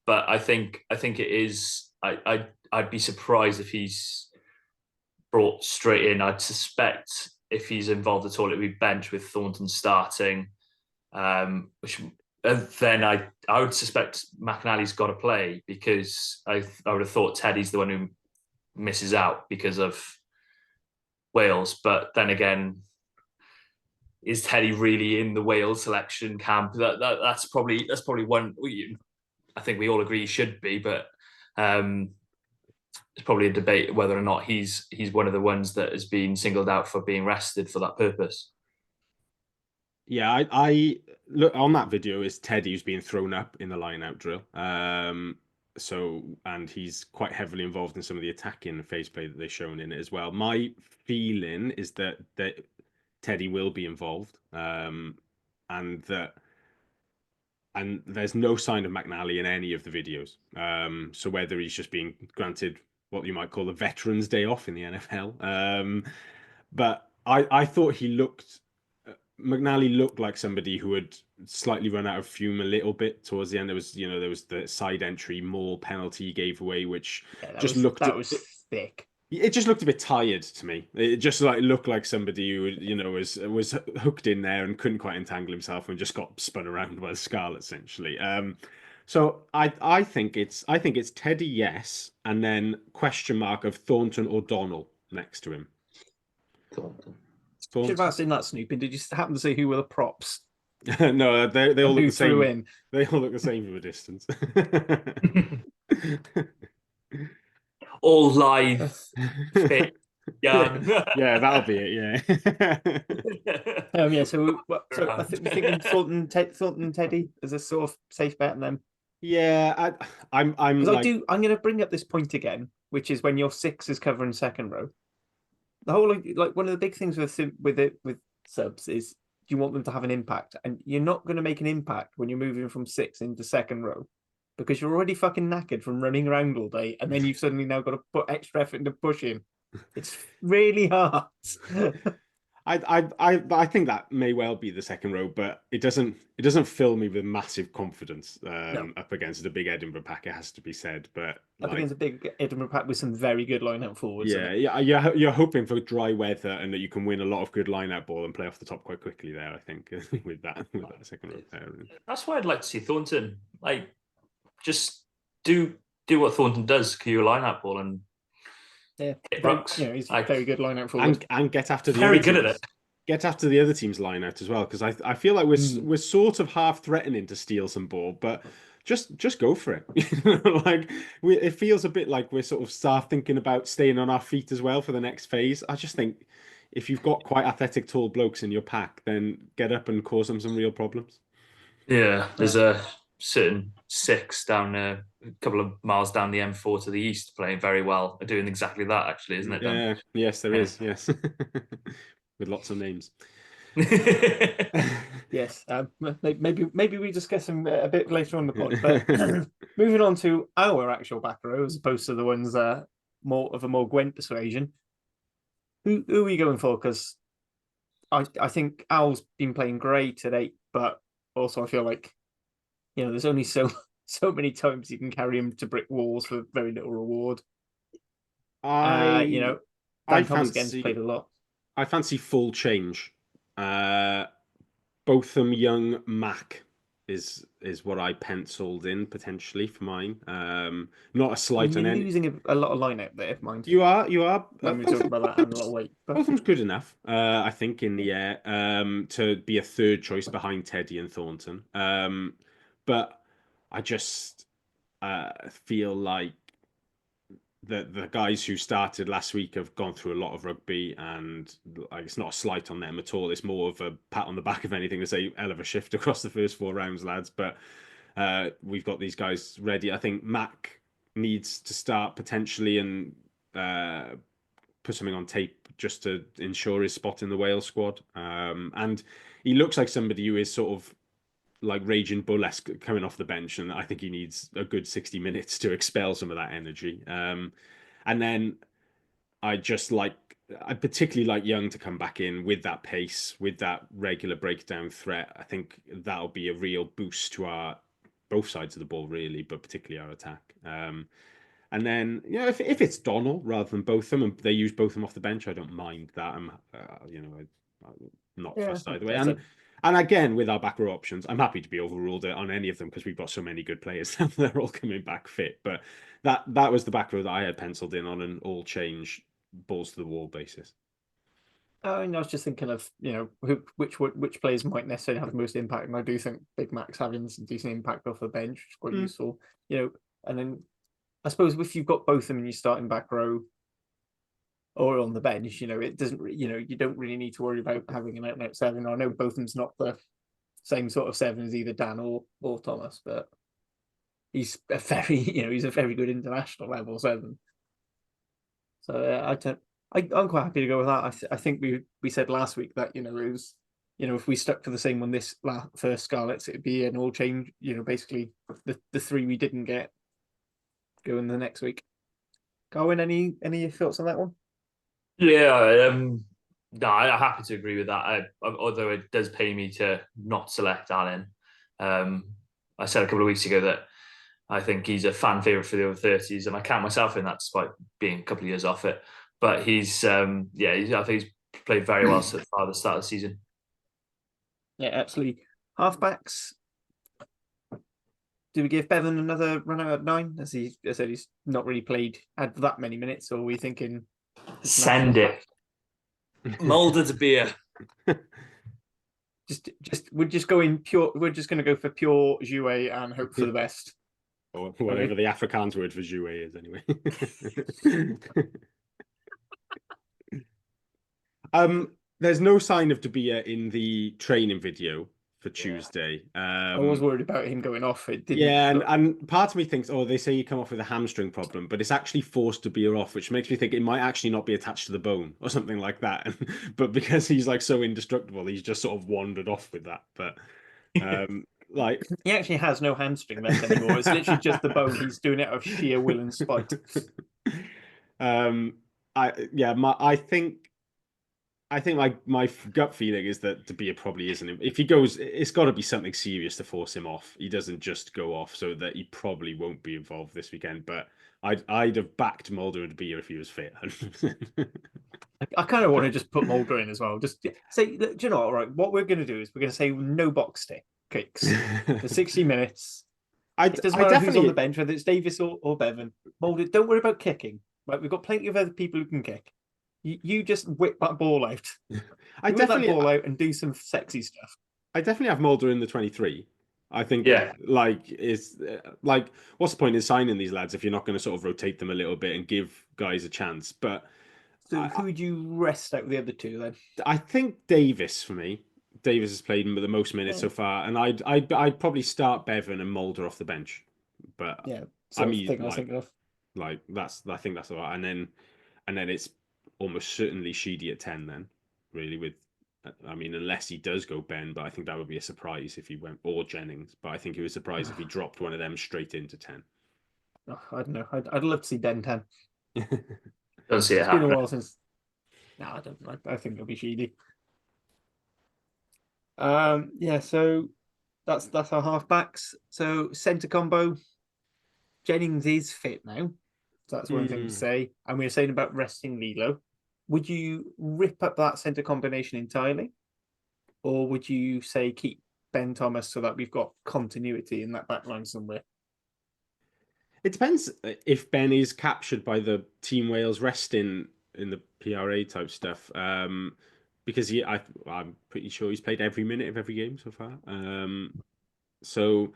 But I think it is. I'd be surprised if he's brought straight in. I'd suspect if he's involved at all, it would be bench with Thornton starting, which then I would suspect McNally's got to play, because I would have thought Teddy's the one who misses out because of Wales. But then again, is Teddy really in the Wales selection camp? That's probably one. I think we all agree he should be, but it's probably a debate whether or not he's one of the ones that has been singled out for being rested for that purpose. Yeah, I look on that video is Teddy who's being thrown up in the line-out drill. So, and he's quite heavily involved in some of the attacking phase play that they've shown in it as well. My feeling is that Teddy will be involved, and there's no sign of McNally in any of the videos. So whether he's just being granted what you might call a Veterans Day off in the NFL, but I thought McNally looked like somebody who had slightly run out of fume a little bit towards the end. There was the side entry Moore penalty he gave away, which was thick. It just looked a bit tired to me. It just looked like somebody who was hooked in there and couldn't quite entangle himself and just got spun around by the Scarlets essentially. So I think it's Teddy, yes, and then question mark of Thornton or Donnell next to him. Thornton. Should have asked in that snooping. Did you happen to say who were the props? No, they all look the same. In? They all look the same from a distance. All lithe, fit, young. Yeah, that'll be it. Yeah. Yeah. So I think we're thinking Thornton and Teddy as a sort of safe bet on them. Yeah, I'm I'm going to bring up this point again, which is when your 6 is covering second row. The whole one of the big things with subs is you want them to have an impact, and you're not going to make an impact when you're moving from 6 into second row, because you're already fucking knackered from running around all day, and then you've suddenly now got to put extra effort into pushing. It's really hard. I think that may well be the second row, but it doesn't fill me with massive confidence up against a big Edinburgh pack. It has to be said, but up against a big Edinburgh pack with some very good line-out forwards. Yeah, you're hoping for dry weather and that you can win a lot of good line-out ball and play off the top quite quickly there. I think with that second row pair. That's why I'd like to see Thornton just do what Thornton does, cue a line-out ball and. Yeah, he's very good line out forward and get after the very good at it. Get after the other team's line out as well, because I feel like we're sort of half threatening to steal some ball, but just go for it. It feels a bit like we're sort of start thinking about staying on our feet as well for the next phase. I just think if you've got quite athletic tall blokes in your pack, then get up and cause them some real problems. Yeah, there's a certain 6 down a couple of miles down the M4 to the east playing very well, doing exactly that actually, isn't it, Dan? Yeah, yes, there is, yes. With lots of names. Yes, maybe we discuss them a bit later on the pod, but moving on to our actual back row as opposed to the ones more of a more Gwent persuasion. Who are we going for? Because I think Al's been playing great at 8, but also I feel like there's only so many times you can carry him to brick walls for very little reward. You know, I Dan Thomas again's fancy played a lot. I fancy full change. Botham Young Mac is what I penciled in potentially for mine. Not a slight You're on any. losing a lot of lineup there, mind. You are. When we talk about that and a lot of weight. But Botham's good enough, I think, in the air to be a third choice behind Teddy and Thornton. But I just feel like the guys who started last week have gone through a lot of rugby, and like, it's not a slight on them at all. It's more of a pat on the back, if anything, to say hell of a shift across the first 4 rounds, lads. But we've got these guys ready. I think Mac needs to start potentially and put something on tape just to ensure his spot in the Wales squad. And he looks like somebody who is sort of like raging bull-esque coming off the bench, and I think he needs a good 60 minutes to expel some of that energy. And then I particularly like Young to come back in with that pace, with that regular breakdown threat. I think that'll be a real boost to our both sides of the ball, really, but particularly our attack. And then, you know, if it's Donald rather than Botham, and they use Botham off the bench, I don't mind that. I'm not fussed either way. And again, with our back row options, I'm happy to be overruled on any of them because we've got so many good players and they're all coming back fit. But that was the back row that I had penciled in on an all change, balls to the wall basis. I was just thinking of, you know, which players might necessarily have the most impact, and I do think Big Mac's having some decent impact off the bench, which is quite useful. You know, and then I suppose if you've got both of them in your starting back row or on the bench, you know, it doesn't, you know, you don't really need to worry about having an out-and-out 7. I know Botham's not the same sort of 7 as either Dan or Thomas, but he's a very, you know, he's a very good international level 7. So I'm quite happy to go with that. I think we said last week that, you know, it was, you know, if we stuck to the same one this first Scarlets, it'd be an all change, you know, basically the 3 we didn't get go in the next week. Garwin, any thoughts on that one? Yeah, no, I'm happy to agree with that. Although it does pay me to not select Alan. I said a couple of weeks ago that I think he's a fan favourite for the over 30s, and I count myself in that despite being a couple of years off it. But he's I think he's played very well so far at the start of the season. Yeah, absolutely. Halfbacks. Do we give Bevan another run out at 9? As I said, he's not really had that many minutes, or are we thinking send it? Mulder to beer. We're just going pure. We're just going to go for pure jouet and hope for the best. Or whatever the Afrikaans word for jouet is, anyway. There's no sign of De Beer in the training video for Tuesday. I was worried about him going off. It didn't. And part of me thinks, they say you come off with a hamstring problem, but it's actually forced De Beer off, which makes me think it might actually not be attached to the bone or something like that. But because he's like so indestructible, he's just sort of wandered off with that. But like he actually has no hamstring left anymore. It's literally just the bone. He's doing it out of sheer will and spite. I think my gut feeling is that De Beer probably isn't. If he goes, it's got to be something serious to force him off. He doesn't just go off, so that he probably won't be involved this weekend. But I'd have backed Mulder and De Beer if he was fit. I kind of want to just put Mulder in as well. Just say, do you know what? Right, what we're going to do is we're going to say no box kicks for 60 minutes. It doesn't matter who's on the bench, whether it's Davis or Bevan. Mulder, don't worry about kicking. Right, we've got plenty of other people who can kick. You just whip that ball out. Whip that ball out and do some sexy stuff. I definitely have Mulder in the 23. I think, what's the point in signing these lads if you're not going to sort of rotate them a little bit and give guys a chance? But so who would you rest out the other 2 then? I think Davis for me. Davis has played the most minutes so far, and I'd probably start Bevan and Mulder off the bench. But yeah, I was thinking of. I think that's all right, and then it's almost certainly Sheedy at 10 then, really, unless he does go Ben, but I think that would be a surprise if he went, or Jennings, but I think it would surprise if he dropped one of them straight into 10. I don't know. I'd love to see Ben 10. Don't see it happen. It's been a while since. No, I don't. I think it'll be Sheedy. So that's our halfbacks. So centre combo. Jennings is fit now. So that's one thing to say. And we were saying about resting Lilo. Would you rip up that centre combination entirely? Or would you say keep Ben Thomas so that we've got continuity in that back line somewhere? It depends if Ben is captured by the Team Wales rest in the PRA type stuff. Because I'm pretty sure he's played every minute of every game so far. So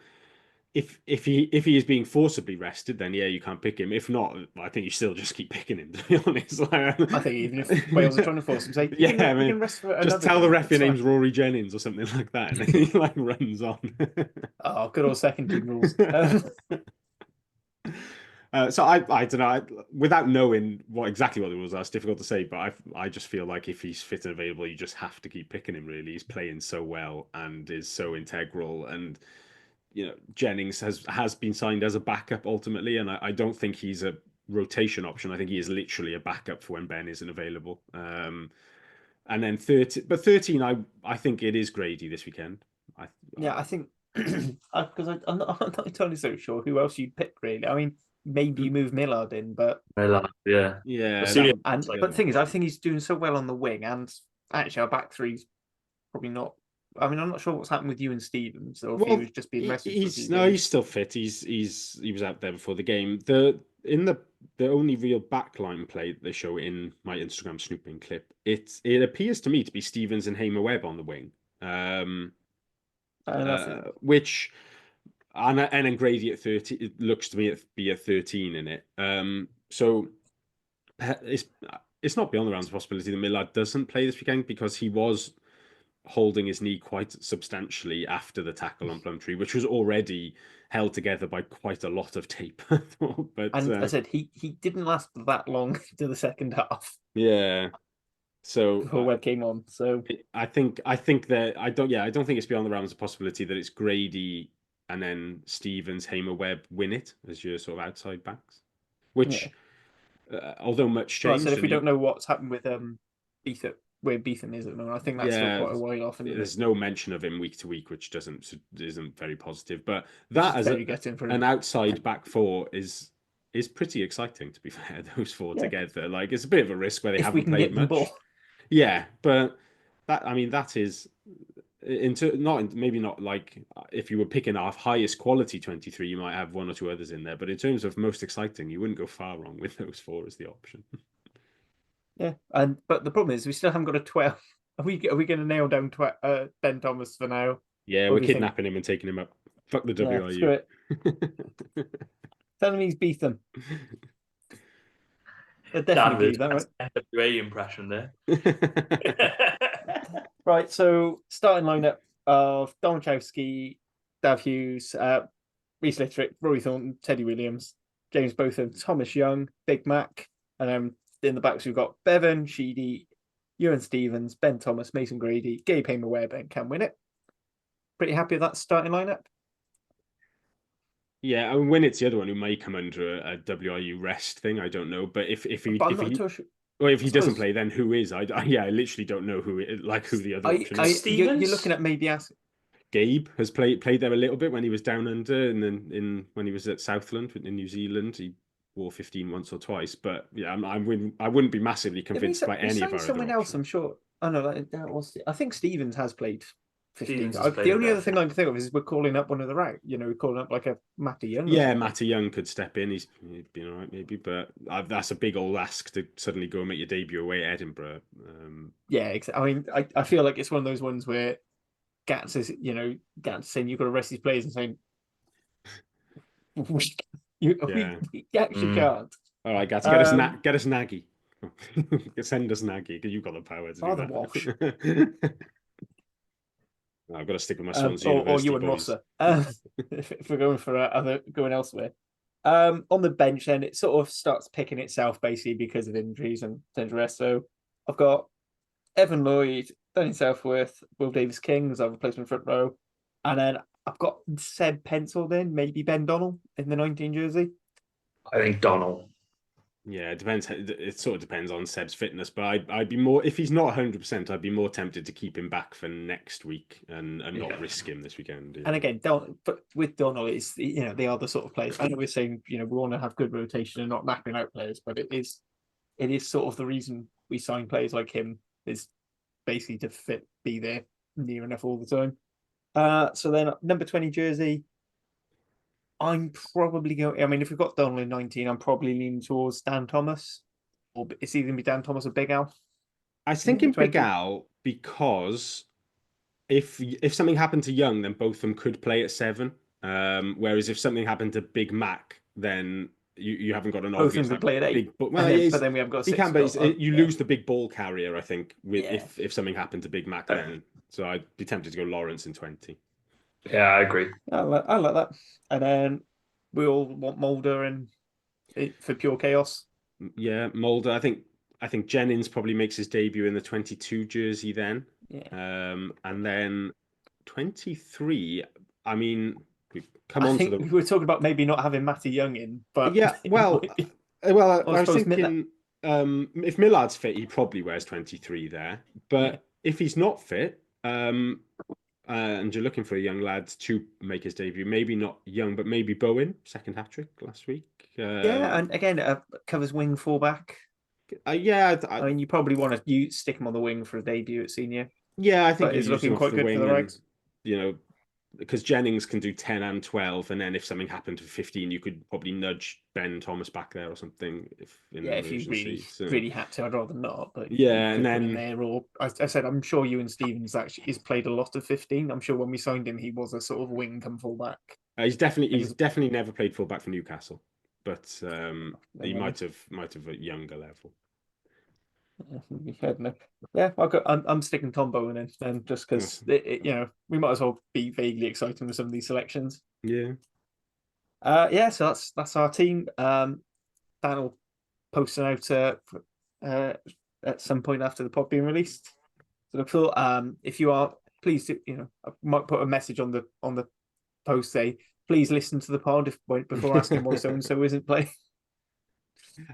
if he is being forcibly rested, then yeah, you can't pick him. If not, I think you still just keep picking him. To be honest, I think even if Wales are trying to force him, say yeah, you can rest for just tell the game, ref your name's Rory Jennings or something like that, and then he like runs on. Oh, good old second team rules. So I don't know. Without knowing exactly what the rules are, it's difficult to say. But I just feel like if he's fit and available, you just have to keep picking him. Really, he's playing so well and is so integral. And Jennings has been signed as a backup ultimately, and I don't think he's a rotation option. I think he is literally a backup for when Ben isn't available. And then 13, I think it is Grady this weekend. I think because I'm not entirely so sure who else you'd pick really. I mean, maybe you move Millard in, but yeah. But the thing is, I think he's doing so well on the wing, and actually our back three's probably not. I mean, I'm not sure what's happened with you and Stevens, or if he was just being rested. He's still fit. He was out there before the game. The only real backline play that they show in my Instagram snooping clip, it appears to me to be Stevens and Hamer Webb on the wing, which. And then Grady at 30, it looks to me to be a 13 in it. So it's not beyond the realms of possibility that Millard doesn't play this weekend because he was holding his knee quite substantially after the tackle on Plumtree, which was already held together by quite a lot of tape. But I said he didn't last that long to the second half. Yeah. So before Webb came on. So I think that I don't think it's beyond the realms of possibility that it's Grady and then Stevens, Hamer, Webb win it as your sort of outside backs, which although much changed. So if we don't know what's happened with Beetham, where Beetham is at the moment, I think that's still quite a while off. There's no mention of him week to week, which isn't very positive. But that as an outside back four is pretty exciting. To be fair, those four together, like it's a bit of a risk where they haven't played much. Yeah, but that is maybe not like if you were picking our highest quality 23, you might have one or two others in there. But in terms of most exciting, you wouldn't go far wrong with those four as the option. Yeah, but the problem is we still haven't got a 12. Are we going to nail down Ben Thomas for now? Yeah, we're kidnapping him and taking him up. Fuck the WIU. Screw it. Tell him he's Beetham. Definitely that right. NWA impression there. Right, so starting lineup of Domachowski, Dav Hughes, Reece Littrick, Rory Thornton, Teddy Williams, James Botham, Thomas Young, Big Mac, and then in the backs we've got Bevan, Sheedy, Ewan Stevens, Ben Thomas, Mason Grady, Gabe Hamer Webb, and Cam Winnett. Pretty happy with that starting lineup. Yeah, I mean, Winnett's the other one who may come under a WIU rest thing. I don't know, but if he doesn't play, then who is? I literally don't know who the other option is. You're looking at maybe asking. Gabe has played there a little bit when he was down under, and then when he was at Southland in New Zealand, he wore 15 once or twice. But yeah, I wouldn't be massively convinced by any of our someone other else. I'm sure. Oh no, that was. I think Stevens has played 15. The only other thing I can think of is we're calling up one of the right. We're calling up like a Matty Young. Yeah, Matty Young could step in. He'd been all right maybe, but that's a big old ask to suddenly go and make your debut away at Edinburgh. Yeah, exactly. I mean, I feel like it's one of those ones where Gats is, Gats saying you've got to rest these players and saying we actually can't. All right, Gats, get us Nagy. Send us Nagy because you've got the power to do that. Walsh. I've got to stick with my Swansea University or you and boys. Rosser. If we're going for going elsewhere. On the bench, then it sort of starts picking itself basically because of injuries and potential rest. So I've got Evan Lloyd, Danny Southworth, Will Davis King as our replacement front row, and then I've got Seb penciled in, maybe Ben Donnell in the 19 jersey. I think Donnell. Yeah, it depends. It sort of depends on Seb's fitness, but I'd be more, if he's not 100%, I'd be more tempted to keep him back for next week and not risk him this weekend. And again, but with Donald, it's they are the sort of players. I know we're saying we want to have good rotation and not napping out players, but it is sort of the reason we sign players like him is basically to be there near enough all the time. So then number 20 jersey, I'm probably going. I mean, if we've got Donald in 19, I'm probably leaning towards Dan Thomas, or it's either gonna be Dan Thomas or Big Al. I was thinking Number 20. Big Al because if something happened to Young, then both of them could play at 7. Whereas if something happened to Big Mac, then you haven't got an Both of obvious them could play at 8. big. Well, but then we have got he 6. can, but you yeah. lose the big ball carrier. I think Yeah. if something happened to Big Mac, then so I'd be tempted to go Lawrence in 20. Yeah, I agree. I like that. And then we all want Mulder and for pure chaos. Yeah, Mulder. I think Jennings probably makes his debut in the 22 jersey then. Yeah. And then 23. I mean, we were talking about maybe not having Matty Young in, but yeah. Well, I was thinking if Millard's fit, he probably wears 23 there. But if he's not fit, and you're looking for a young lad to make his debut, maybe not Young, but maybe Bowen, second hat trick last week. And again, covers wing fullback. I mean, you probably want to stick him on the wing for a debut at senior. Yeah, I think he's looking quite good for the Rags. Because Jennings can do 10 and 12, and then if something happened to 15, you could probably nudge Ben Thomas back there or something. If you really had to, I'd rather not. But and then there, or I said, I'm sure Ewan Stevens actually has played a lot of 15. I'm sure when we signed him, he was a sort of wing come fullback. He's definitely never played fullback for Newcastle, but he might have at younger level. Yeah, I'm sticking Tom Bowen in, and just because we might as well be vaguely excited with some of these selections. Yeah. So that's our team. Dan will post it out at some point after the pod being released. So look for if you are, please I might put a message on the post say please listen to the pod before asking why so and so isn't playing.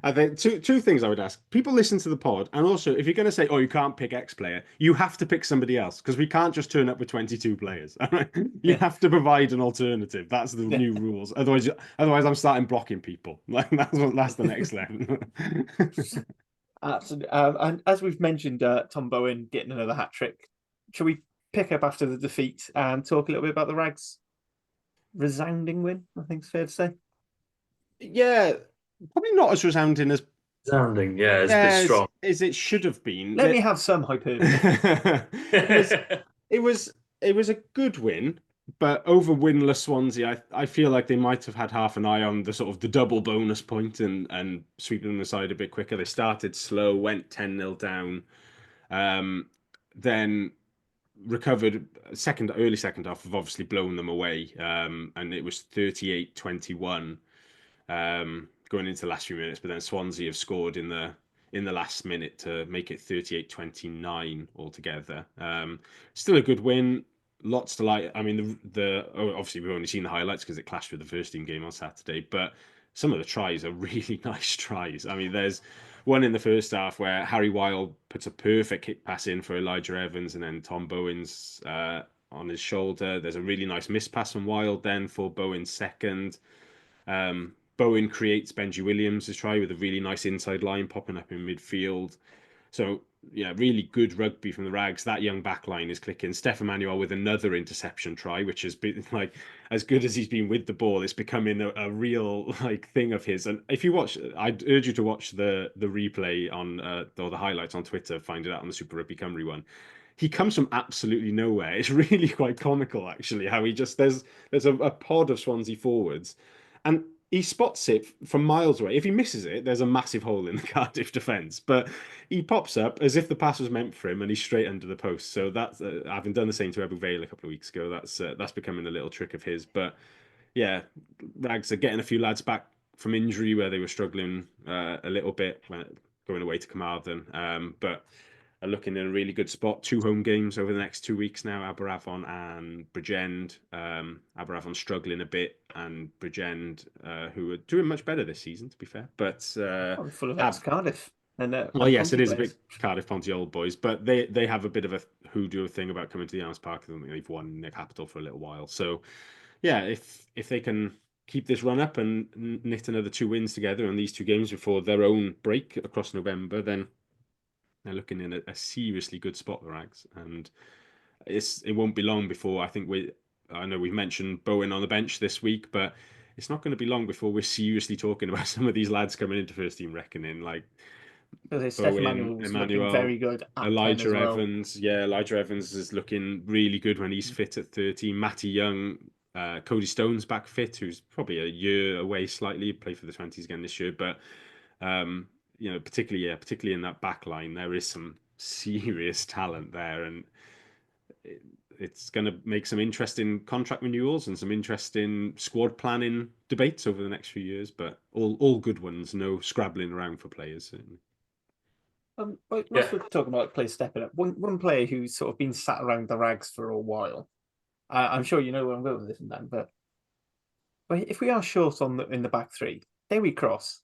I think two things I would ask. People listen to the pod, and also if you're going to say, oh, you can't pick X player, you have to pick somebody else, because we can't just turn up with 22 players. You have to provide an alternative. That's the new rules. Otherwise I'm starting blocking people. That's the next level. Absolutely. And as we've mentioned, Tom Bowen getting another hat trick. Shall we pick up after the defeat and talk a little bit about the Rags' resounding win? I think it's fair to say. Yeah. Probably not as resounding as resounding. Yeah, it's a bit strong as it should have been. Let me have some hyperbole. It was a good win, but over winless Swansea, I feel like they might have had half an eye on the sort of the double bonus point and sweeping them aside a bit quicker. They started slow, went 10-0 down, then recovered. Early second half have obviously blown them away, and it was 38-21. Going into the last few minutes, but then Swansea have scored in the last minute to make it 38-29 altogether. Still a good win. Lots to like. I mean, obviously we've only seen the highlights because it clashed with the first team game on Saturday, but some of the tries are really nice tries. I mean, there's one in the first half where Harry Wild puts a perfect kick pass in for Elijah Evans, and then Tom Bowen's on his shoulder. There's a really nice miss pass from Wild then for Bowen's second. Bowen creates Benji Williams' try with a really nice inside line popping up in midfield. So, yeah, really good rugby from the Rags. That young back line is clicking. Steph Emmanuel with another interception try, which has been like as good as he's been with the ball. It's becoming a real thing of his. And if you watch, I'd urge you to watch the replay on or the highlights on Twitter. Find it out on the Super Rugby Cymru one. He comes from absolutely nowhere. It's really quite comical, actually, how he just there's a pod of Swansea forwards, and he spots it from miles away. If he misses it, there's a massive hole in the Cardiff defence. But he pops up as if the pass was meant for him, and he's straight under the post. So that's having done the same to Ebu Vale a couple of weeks ago. That's becoming a little trick of his. But yeah, Rags are getting a few lads back from injury where they were struggling a little bit when going away to Carmarthen. But are looking in a really good spot. 2 home games over the next 2 weeks now, Aberavon and Bridgend. Aberavon struggling a bit, and Bridgend, who are doing much better this season, to be fair. But Full of ex-Cardiff. Well, yes, it is a bit Cardiff Ponty old boys, but they have a bit of a hoodoo thing about coming to the Arms Park. I don't think they've won in their capital for a little while. So, yeah, if they can keep this run up and knit another 2 wins together on these 2 games before their own break across November, then they're looking in a seriously good spot, the Rags. And it won't be long before, I know we've mentioned Bowen on the bench this week, but it's not going to be long before we're seriously talking about some of these lads coming into first team reckoning, like Steph Emmanuel's looking very good. Elijah well. Evans. Yeah, Elijah Evans is looking really good when he's fit at 13. Matty Young, Cody Stone's back fit, who's probably a year away slightly, play for the 20s again this year. But, particularly in that back line, there is some serious talent there. And it's going to make some interesting contract renewals and some interesting squad planning debates over the next few years. But all good ones, no scrabbling around for players, certainly. We're talking about players stepping up. One player who's sort of been sat around the Rags for a while. I'm sure you know where I'm going with this, Dan. But if we are short in the back 3, Dewi Cross,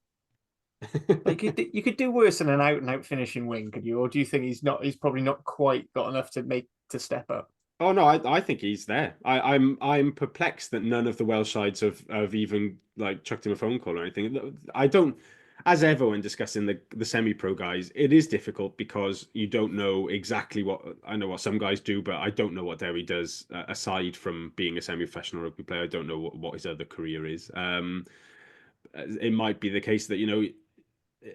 like you could do worse than an out-and-out finishing wing, could you? Or do you think he's probably not quite got enough to step up? Oh no, I think he's there. I'm perplexed that none of the Welsh sides have even like chucked him a phone call or anything. I don't, as ever when discussing the semi-pro guys, it is difficult because you don't know exactly what. I know what some guys do, but I don't know what Derry does aside from being a semi-professional rugby player. I don't know what his other career is. It might be the case that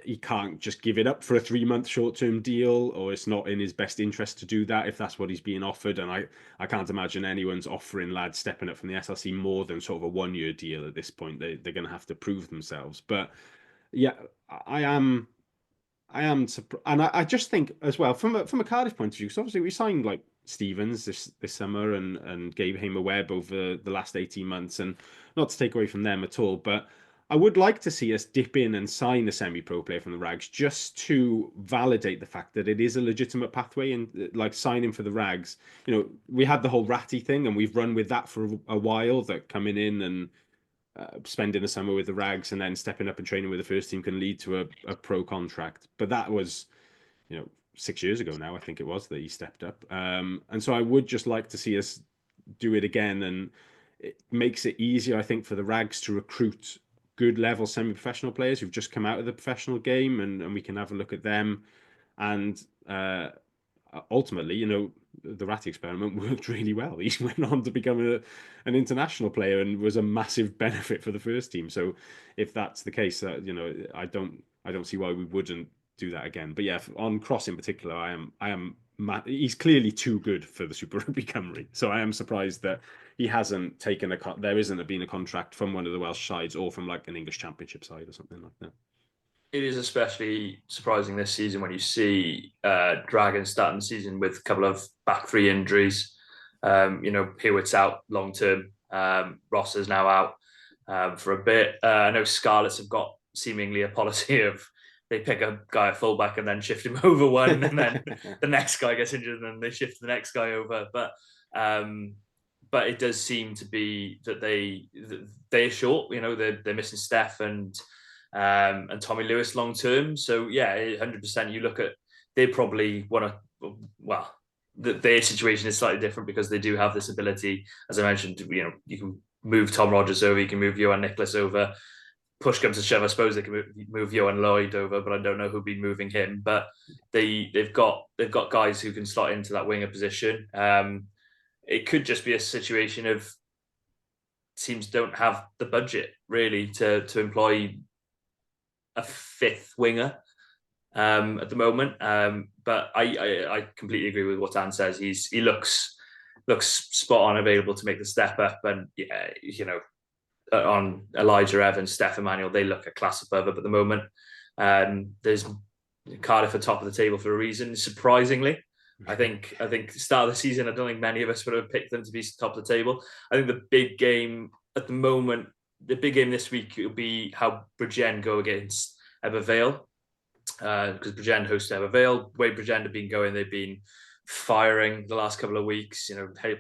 he can't just give it up for a 3-month short-term deal, or it's not in his best interest to do that if that's what he's being offered. And I can't imagine anyone's offering lads stepping up from the SLC more than sort of a 1-year deal at this point. They're going to have to prove themselves. But yeah, I am surprised, and I just think as well from a Cardiff point of view, because obviously we signed like Stevens this summer and gave him a Webb over the last 18 months, and not to take away from them at all, but I would like to see us dip in and sign a semi-pro player from the Rags just to validate the fact that it is a legitimate pathway. And like signing for the Rags, we had the whole Ratty thing, and we've run with that for a while. That coming in and spending the summer with the Rags and then stepping up and training with the first team can lead to a pro contract. But that was, 6 years ago now, I think it was, that he stepped up. And so I would just like to see us do it again, and it makes it easier, I think, for the Rags to recruit good level semi-professional players who've just come out of the professional game, and we can have a look at them. And ultimately, the Ratty experiment worked really well. He went on to become an international player and was a massive benefit for the first team. So if that's the case, I don't see why we wouldn't do that again. But yeah, on Cross in particular, he's clearly too good for the Super Rugby Cymru. So I am surprised that he hasn't taken there isn't been a contract from one of the Welsh sides or from like an English Championship side or something like that. It is especially surprising this season when you see Dragons starting the season with a couple of back 3 injuries. Hewitt's out long term. Ross is now out for a bit. I know Scarlets have got seemingly a policy of they pick a guy at fullback and then shift him over one, and then the next guy gets injured and then they shift the next guy over. But it does seem to be that they're short. They're missing Steph and Tommy Lewis long term. So yeah, 100%. You look at, they probably want to. Well, their situation is slightly different because they do have this ability, as I mentioned. You can move Tom Rogers over, you can move Johan Nicholas over. Push comes to shove, I suppose they can move Johan Lloyd over, but I don't know who'll be moving him. But they've got guys who can slot into that winger position. It could just be a situation of teams don't have the budget really to employ a 5th winger at the moment. But I completely agree with what Dan says. He looks spot on, available to make the step up, and on Elijah Evans, Steph Emmanuel, they look a class above him at the moment. There's Cardiff at top of the table for a reason, surprisingly. I think start of the season, I don't think many of us would have picked them to be top of the table. I think the big game at the moment, the big game this week will be how Bridgend go against Ebervale. because Bridgend host Ever Vale. The way Bridgend have been going, they've been firing the last couple of weeks.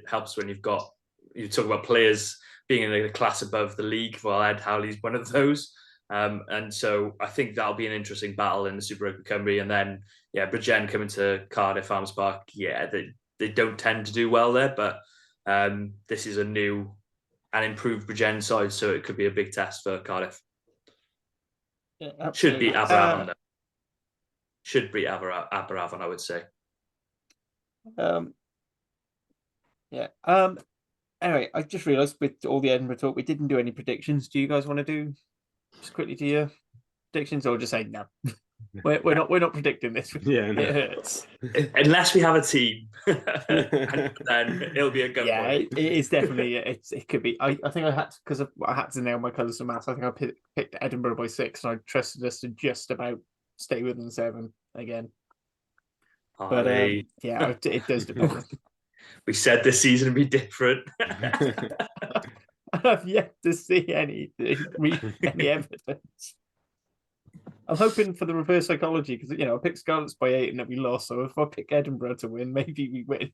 Helps when you talk about players being in a class above the league. Well, Ed Howley's one of those. And so I think that'll be an interesting battle in the Super Rugby Cymru. And then, Bridgend coming to Cardiff Farmers Park. Yeah, they don't tend to do well there, but this is a new and improved Bridgend side, so it could be a big test for Cardiff. Yeah, should beat Aberavon, though. Should beat Aberavon, I would say. Anyway, I just realised with all the Edinburgh talk, we didn't do any predictions. Do you guys want to do just quickly do your predictions, or just say no? We're not predicting this. Yeah, no. It hurts. Unless we have a team, and then it'll be a good Yeah, point. it is definitely. It could be. I think I had to, because I had to nail my colours for maths. I think I picked Edinburgh by 6, and I trusted us to just about stay within 7 again. But yeah, it does depend. We said this season would be different. I've yet to see any evidence. I'm hoping for the reverse psychology, because I picked Scarlets by 8 and then we lost. So if I pick Edinburgh to win, maybe we win.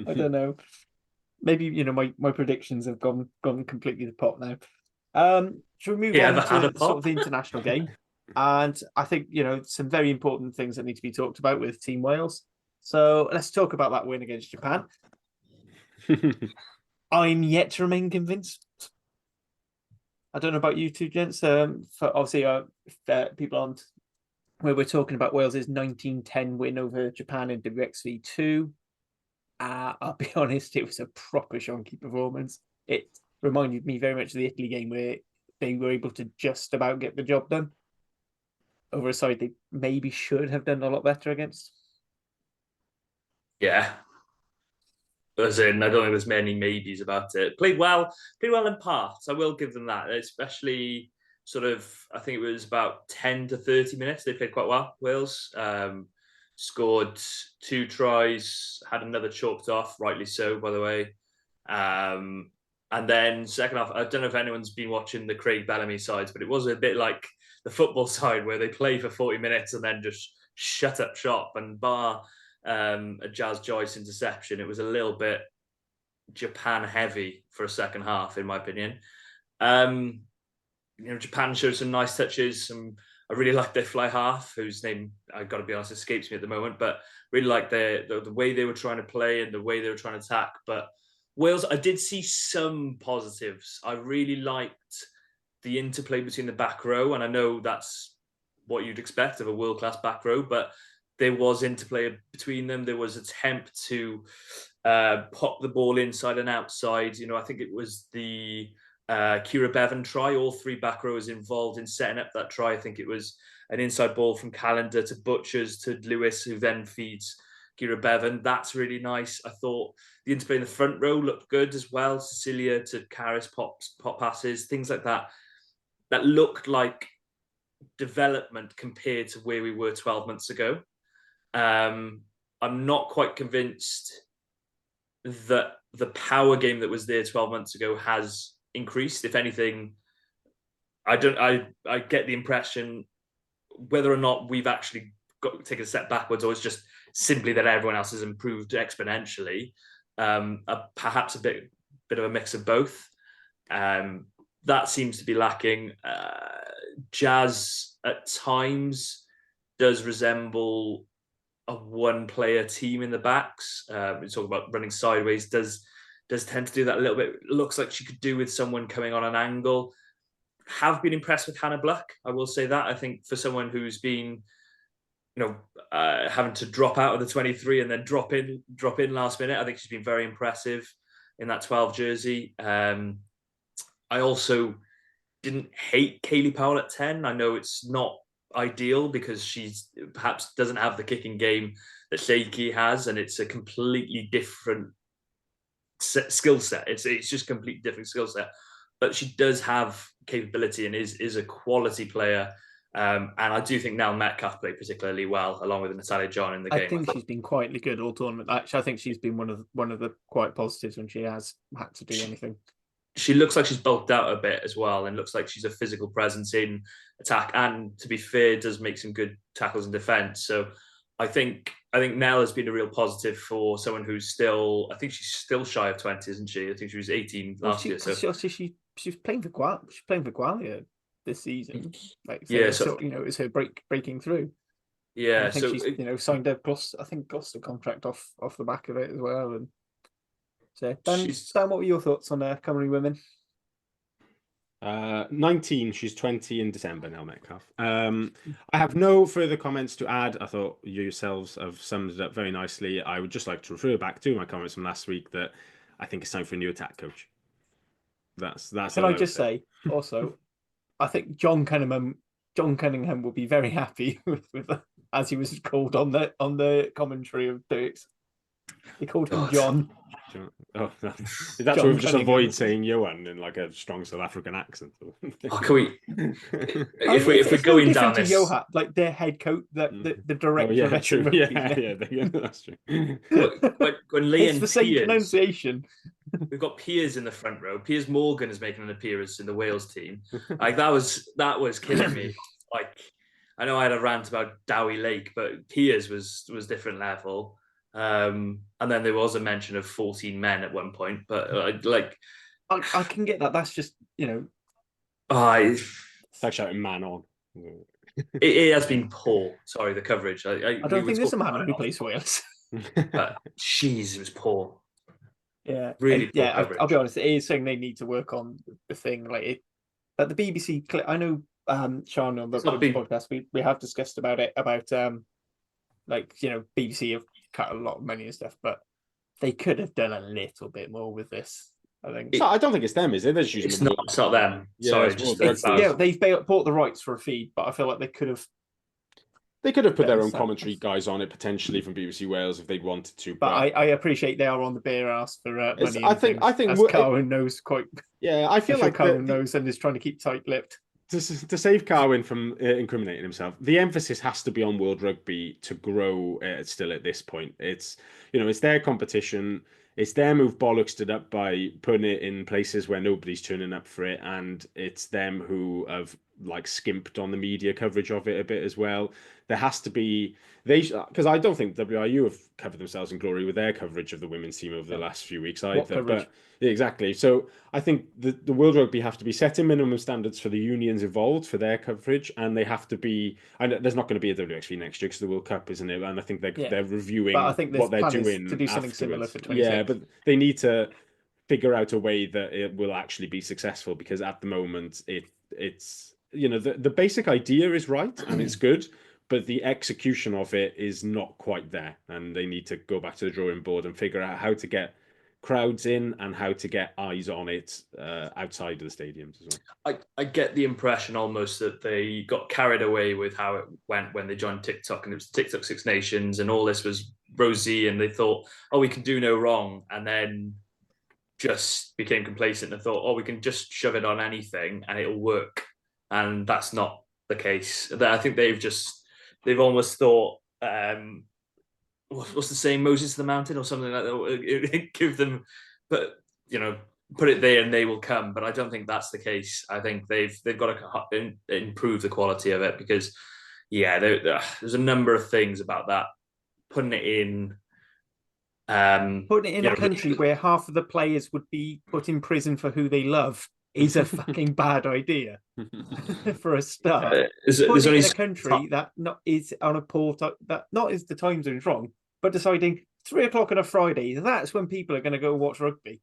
I don't know. Maybe my predictions have gone completely to pot now. Should we move on to sort of the international game? And I think some very important things that need to be talked about with Team Wales. So let's talk about that win against Japan. I'm yet to remain convinced. I don't know about you two gents. For obviously, people aren't where we're talking about Wales's 19-10 win over Japan in WXV2. I'll be honest, it was a proper shonky performance. It reminded me very much of the Italy game, where they were able to just about get the job done over a side they maybe should have done a lot better against. Yeah. As in, I don't think there's many maybes about it. Played well in parts. I will give them that, especially sort of, I think it was about 10 to 30 minutes. They played quite well, Wales. Scored 2 tries, had another chalked off, rightly so, by the way. And then second half, I don't know if anyone's been watching the Craig Bellamy sides, but it was a bit like the football side, where they play for 40 minutes and then just shut up shop, and bar a Jazz Joyce interception, it was a little bit Japan heavy for a second half, in my opinion. Japan showed some nice touches. I really like their fly half, whose name, I've got to be honest, escapes me at the moment, but really like the way they were trying to play and the way they were trying to attack. But Wales, I did see some positives. I really liked the interplay between the back row, and I know that's what you'd expect of a world-class back row, but there was interplay between them. There was attempt to pop the ball inside and outside. I think it was the Kira Bevan try. All 3 back rowers involved in setting up that try. I think it was an inside ball from Callender to Butchers to Lewis, who then feeds Kira Bevan. That's really nice. I thought the interplay in the front row looked good as well. Cecilia to Karis pop passes, things like that. That looked like development compared to where we were 12 months ago. I'm not quite convinced that the power game that was there 12 months ago has increased. If anything, I get the impression, whether or not we've actually got to take a step backwards, or it's just simply that everyone else has improved exponentially. Perhaps a bit of a mix of both. That seems to be lacking. Jazz at times does resemble a one-player team in the backs. We talk about running sideways. Does tend to do that a little bit. Looks like she could do with someone coming on an angle. Have been impressed with Hannah Bluck. I will say that. I think for someone who's been, having to drop out of the 23 and then drop in last minute, I think she's been very impressive in that 12 jersey. I also didn't hate Kaylee Powell at 10. I know it's not ideal because she's perhaps doesn't have the kicking game that Shaky has, and it's a completely different skill set. It's just completely different skill set, but she does have capability and is a quality player. And I do think Nell Metcalf played particularly well, along with Natalia John in the game. I think she's been quietly good all tournament. Actually, I think she's been one of the quite positives when she has had to do anything. she looks like she's bulked out a bit as well, and looks like she's a physical presence in attack. And to be fair, does make some good tackles in defence. So I think Nell has been a real positive for someone who's still. I think she's still shy of 20, isn't she? I think she was 18 last year. So she's playing for Gwalia this season. Like, so yeah, so it's her breaking through. Yeah, and I think so she's signed a Gloucester contract off the back of it as well. And so Dan, what were your thoughts on Cymru women? 19, she's 20 in December now, Metcalf. I have no further comments to add. I thought you yourselves have summed it up very nicely. I would just like to refer back to my comments from last week that I think it's time for a new attack coach. That's. Can I just say also, I think John Cunningham will be very happy with as he was called on the commentary of Dirks. He called him John. Oh, that's where we just avoid saying Johan in like a strong South African accent. Can we? if we're going down this, Johan, like their head coach, the director. Oh, true. Yeah, that's true. When Lee it's the same pronunciation. We've got Piers in the front row. Piers Morgan is making an appearance in the Wales team. Like that was killing me. Like I know I had a rant about Dowie Lake, but Piers was different level. And then there was a mention of 14 men at one point, but I can get that. That's just it's like shouting man on. it has been poor. Sorry, the coverage. I don't think there's a man who plays Wales. But jeez, it was poor. Yeah, really. I'll be honest. It is something they need to work on. The thing like the BBC. I know, Sean, on the podcast, we have discussed about it about BBC have cut a lot of money and stuff, but they could have done a little bit more with this. I think. I don't think it's them, is it? It's not them. Yeah, sorry, they've bought the rights for a feed, but I feel like they could have. They could have put their own commentary guys on it potentially from BBC Wales if they'd wanted to. But I appreciate they are on the beer ass for money. I think as Carwyn knows quite. Yeah, I feel like Carwyn knows and is trying to keep tight-lipped. To save Carwyn from incriminating himself, the emphasis has to be on World Rugby to grow. Still at this point, it's their competition. It's them who've bollocksed it up by putting it in places where nobody's turning up for it, and it's them who have skimped on the media coverage of it a bit as well. There has to be because I don't think WRU have covered themselves in glory with their coverage of the women's team over the last few weeks either. But exactly, so I think the World Rugby have to be setting minimum standards for the unions involved for their coverage, and they have to be. And there's not going to be a WXV next year because the World Cup isn't it, and I think they're reviewing what they're doing to do something similar for 26. Yeah, but they need to figure out a way that it will actually be successful, because at the moment it's the basic idea is right and it's good, but the execution of it is not quite there, and they need to go back to the drawing board and figure out how to get crowds in and how to get eyes on it outside of the stadiums as well. I get the impression almost that they got carried away with how it went when they joined TikTok, and it was TikTok Six Nations and all this was rosy, and they thought, oh, we can do no wrong, and then just became complacent and thought, oh, we can just shove it on anything and it'll work. And that's not the case. I think they've almost thought, what's the saying, Moses to the mountain or something like that. Give them, but put it there and they will come. But I don't think that's the case. I think they've got to improve the quality of it, because there's a number of things about that. Putting it in a country where half of the players would be put in prison for who they love is a fucking bad idea. For a start, there's only a country that not is on a poor that not is the time zone's wrong, but deciding 3 o'clock on a Friday, that's when people are going to go watch rugby.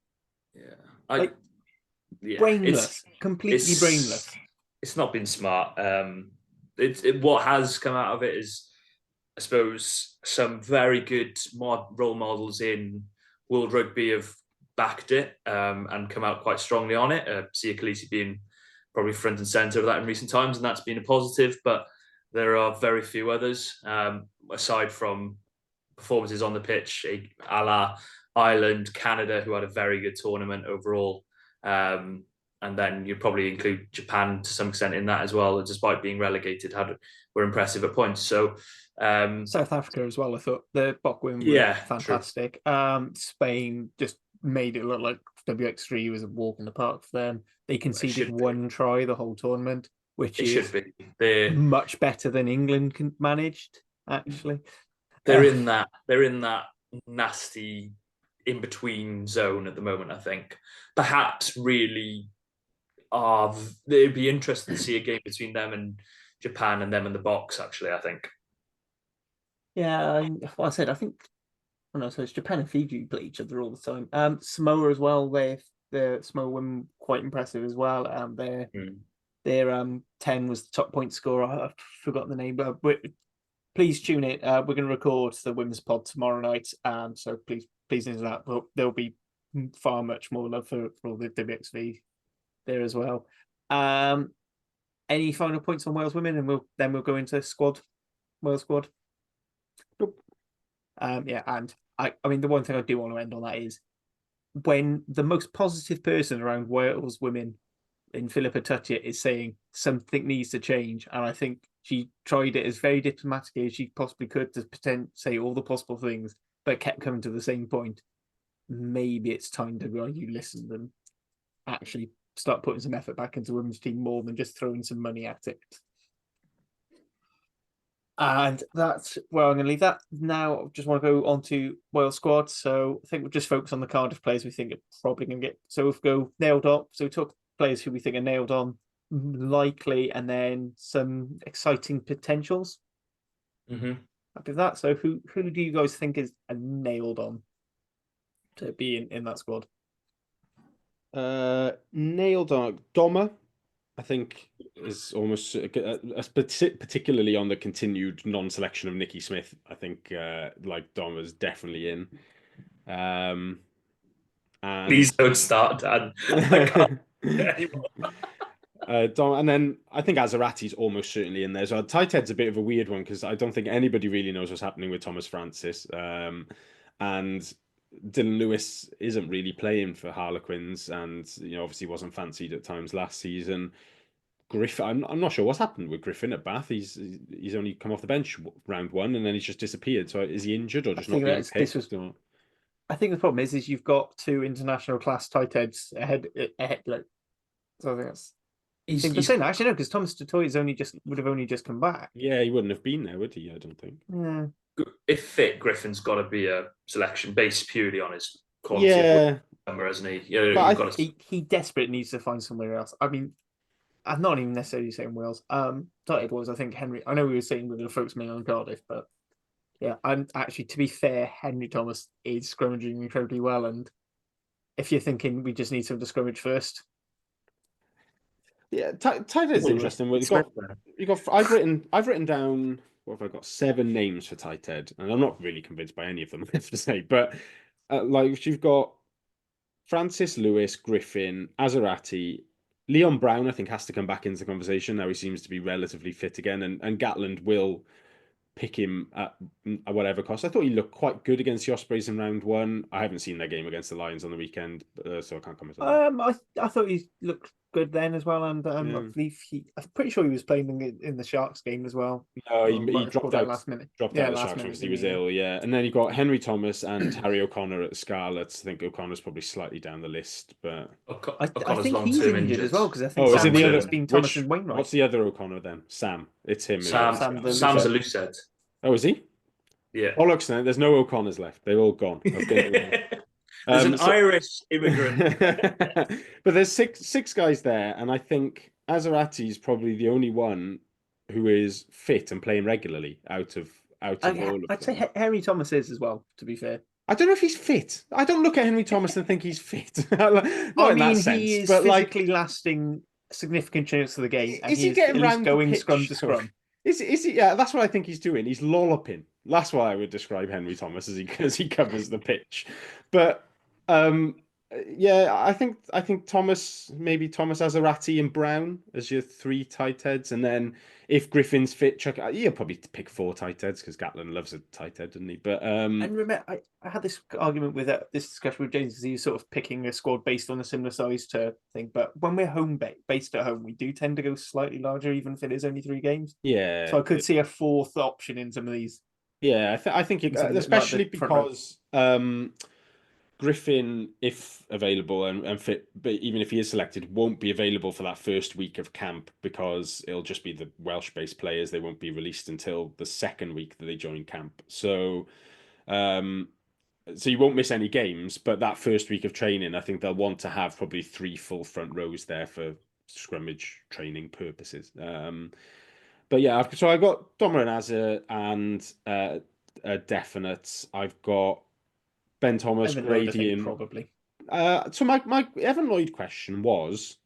Brainless, completely brainless. It's not been smart. What has come out of it is, I suppose, some very good role models in World Rugby have backed it and come out quite strongly on it. Sia Khaleesi being probably front and centre of that in recent times, and that's been a positive. But there are very few others, aside from performances on the pitch, a la Ireland, Canada, who had a very good tournament overall. And then you'd probably include Japan to some extent in that as well, despite being relegated, were impressive at points. So South Africa as well, I thought the Bok women were fantastic. Spain just made it look like WX3 was a walk in the park for them. They conceded should be. 1 try the whole tournament, which It is should be. They're much better than England managed, actually. they're in that nasty in between zone at the moment. I think perhaps really it'd be interesting to see a game between them and Japan and them in the box. Actually, I think. Yeah, I said, I think. Oh no, so it's Japan and Fiji play each other all the time. Samoa as well. The Samoa women quite impressive as well. Their 10 was the top point scorer. I've forgotten the name, but please tune in. We're going to record the women's pod tomorrow night. So please into that. But there'll be far much more love for all the WXV there as well. Any final points on Wales women, and we'll go into Wales squad. Yeah, and I mean the one thing I do want to end on that is when the most positive person around Wales women in Philippa Tuttiett is saying something needs to change, and I think she tried it as very diplomatically as she possibly could to say all the possible things, but kept coming to the same point. Maybe it's time to you listen and actually start putting some effort back into women's team more than just throwing some money at it. And that's where I'm going to leave that. Now, I just want to go on to Wales squad. So I think we'll just focus on the Cardiff players we think are probably going to get. So we'll go nailed on. So we took players who we think are nailed on, likely, and then some exciting potentials. Mm-hmm. After that, so who do you guys think is a nailed on to be in that squad? Nailed on. Doma, I think, is almost particularly on the continued non-selection of Nikki Smith. I think Doma's definitely in. And Please don't start, Dan. I can't anymore. And then I think Azarati's almost certainly in there. So tight head's a bit of a weird one because I don't think anybody really knows what's happening with Thomas Francis. And Dylan Lewis isn't really playing for Harlequins, and obviously wasn't fancied at times last season. Griffin, I'm not sure what's happened with Griffin at Bath. He's only come off the bench round 1, and then he's just disappeared. So is he injured or just not being picked? I think the problem is you've got 2 international class tight heads ahead. So I think that's. He's saying actually no, because Thomas Dutoit would have only just come back. Yeah, he wouldn't have been there, would he? I don't think. Yeah. If fit, Griffin's got to be a selection based purely on his quality. Yeah, number, hasn't he? He desperately needs to find somewhere else. I mean, I'm not even necessarily saying Wales. Tight was I think Henry. I know we were saying we're going to focus mainly on Cardiff, but yeah, I'm actually, to be fair, Henry Thomas is scrummaging incredibly well, and if you're thinking we just need some to scrummage first. Yeah, tight is interesting. I've written down, what have I got? 7 names for tight head, and I'm not really convinced by any of them, I have to say. But you've got Francis, Lewis, Griffin, Azarati, Leon Brown. I think has to come back into the conversation now. He seems to be relatively fit again, and Gatland will pick him at whatever cost. I thought he looked quite good against the Ospreys in round 1. I haven't seen their game against the Lions on the weekend, so I can't comment on that. I thought he looked good then as well, and I believe I'm pretty sure he was playing in the Sharks game as well. No, he dropped out last minute. Dropped out the Sharks because he was ill. Yeah, and then you got Henry Thomas and Harry O'Connor at Scarlets. I think O'Connor's probably slightly down the list, but I think he's injured as well because I think is it the other? Been Thomas and Wainwright. What's the other O'Connor then? Sam. It's him. Sam's a loose head. Oh, is he? Yeah. Bollocks, now. There's no O'Connors left. They've all gone. There's an Irish immigrant. But there's six guys there, and I think Azarati is probably the only one who is fit and playing regularly out of all of them. I'd say Henry Thomas is as well, to be fair. I don't know if he's fit. I don't look at Henry Thomas and think he's fit. He is physically lasting significant chance of the game. And is he getting round going scrum to scrum? Is he? Yeah, that's what I think he's doing. He's lolloping. That's what I would describe Henry Thomas as he covers the pitch. But yeah, I think Thomas, maybe Thomas, Azarati and Brown as your 3 tight heads, and then if Griffin's fit, you'll probably pick 4 tight heads because Gatland loves a tight head, doesn't he? But and remember, I had this argument with this discussion with James because he was sort of picking a squad based on a similar size to thing. But when we're based at home, we do tend to go slightly larger, even if it is only 3 games. Yeah, so I could see a 4th option in some of these. Yeah, I think especially because Griffin, if available and fit, but even if he is selected, won't be available for that first week of camp because it'll just be the Welsh-based players. They won't be released until the second week that they join camp. So, so you won't miss any games. But that first week of training, I think they'll want to have probably 3 full front rows there for scrummage training purposes. But yeah, so I got Dominic Azza and a definite. I've got Ben Thomas, Evan Lloyd, I Grady, think, and probably. so my Evan Lloyd question was,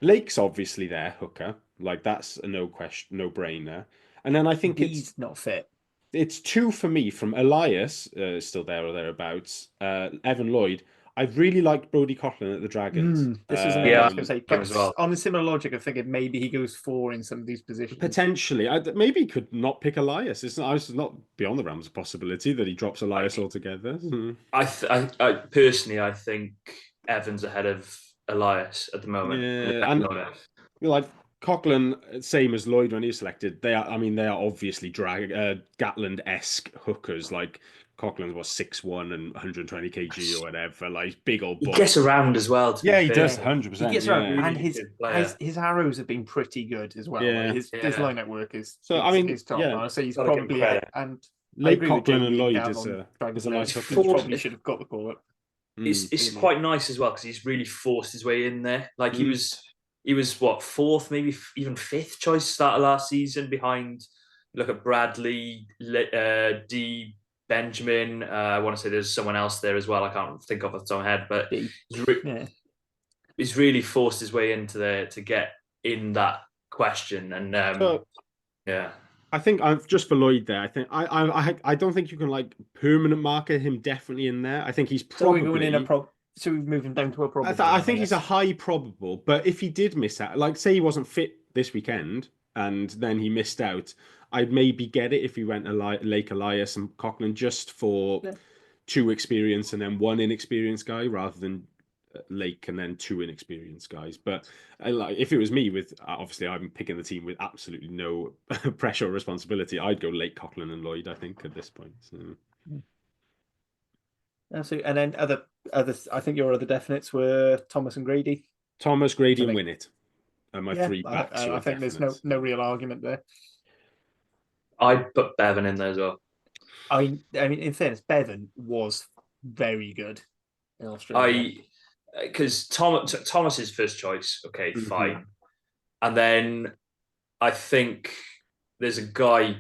Lake's obviously there, hooker, like that's a no question, no brainer. And then I think He's not fit. it's 2 for me from Elias, still there or thereabouts. Evan Lloyd. I really liked Brody Coughlin at the Dragons. This is another Yeah, I was going to say. him as well. On a similar logic, I figured maybe he goes 4 in some of these positions. Potentially, maybe he could not pick Elias. It's not beyond the realms of possibility that he drops Elias altogether. I personally, I think Evans ahead of Elias at the moment. Yeah, and like Coughlin, same as Lloyd when he was selected. They are obviously Gatland-esque hookers. Like Coughlin was 6'1" and 120 kg or whatever, like big old boy. He gets around as well. Yeah, he does 100%. He gets around, yeah. and his arrows have been pretty good as well. Yeah. Like his line-out work is So, is top. I say he's probably and Late Coughlin and Lloyd is a nice hooker. Probably should have got the call up. It's quite nice as well because he's really forced his way in there. Like he was what, 4th, maybe even 5th choice start of last season behind. Look at Bradley, D. Benjamin. I want to say there's someone else there as well. I can't think off the top of my head, but he's really forced his way into there to get in that question. And yeah. I think just for Lloyd there. I think I don't think you can like permanent marker him definitely in there. I think he's probably so we move him down to a probable. I think he's a high probable, but if he did miss out, like say he wasn't fit this weekend and then he missed out, I'd maybe get it if he went Lake Elias and Coughlin just for 2 experienced and then 1 inexperienced guy rather than Lake and then 2 inexperienced guys. But like if it was me, with obviously I'm picking the team with absolutely no pressure or responsibility, I'd go Lake, Coughlin and Lloyd, I think, at this point. So. And then other I think your other definites were Thomas and Grady. Thomas, Grady, and Winnett are my 3 backs. I think there's no real argument there. I'd put Bevan in there as well. I mean, in fairness, Bevan was very good in Australia. Because Thomas's first choice, okay, fine. And then I think there's a guy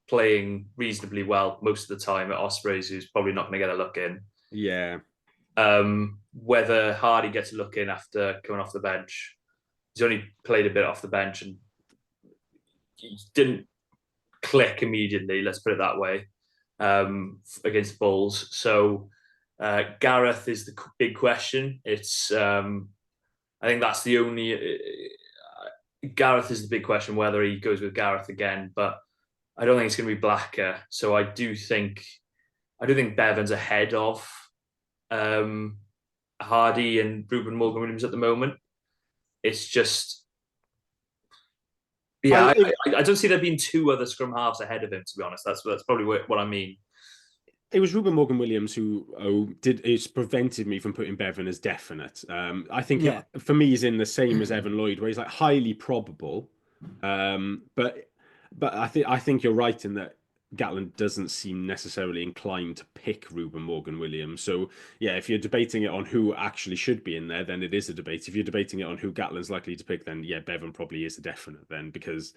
playing reasonably well most of the time at Ospreys who's probably not going to get a look in. Yeah. Whether Hardy gets a look in after coming off the bench. He's only played a bit off the bench and he didn't click immediately, let's put it that way, against Bulls. So Gareth is the big question. It's I think that's the only Gareth is the big question, whether he goes with Gareth again, but I don't think it's going to be Blacker. So I do think Bevan's ahead of Hardy and Ruben Morgan Williams at the moment. It's just I don't see there being 2 other scrum halves ahead of him, to be honest. That's probably what I mean. It was Ruben Morgan Williams who it's prevented me from putting Bevan as definite. I think for me he's in the same as Evan Lloyd, where he's like highly probable. But I think you're right in that Gatland doesn't seem necessarily inclined to pick Ruben Morgan Williams. So yeah, if you're debating it on who actually should be in there, then it is a debate. If you're debating it on who Gatland's likely to pick, then yeah, Bevan probably is a definite then, because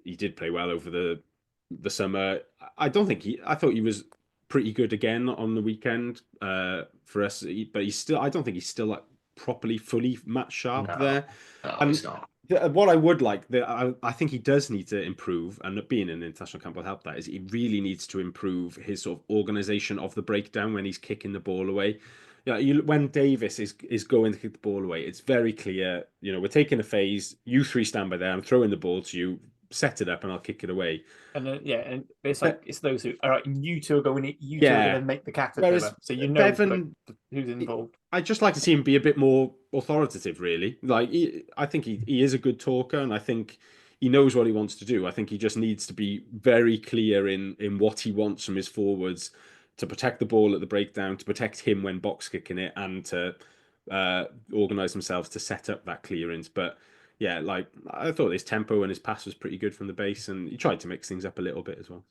he did play well over the summer. I thought he was pretty good again on the weekend for us, but I don't think he's still like properly fully match sharp there. No, he's not. What I would like, I think he does need to improve, and being in an international camp will help that, is he really needs to improve his sort of organisation of the breakdown when he's kicking the ball away. When Davis is going to kick the ball away, it's very clear, we're taking a phase, you 3 stand by there, I'm throwing the ball to you, set it up and I'll kick it away. And and it's like it's those who all right, you 2 are going, you 2 are going to make the caterpillar. So Bevan, who's involved. I'd just like to see him be a bit more authoritative, really. Like I think he is a good talker, and I think he knows what he wants to do. I think he just needs to be very clear in what he wants from his forwards to protect the ball at the breakdown, to protect him when box kicking it, and to organise themselves to set up that clearance. But yeah, like I thought his tempo and his pass was pretty good from the base, and he tried to mix things up a little bit as well.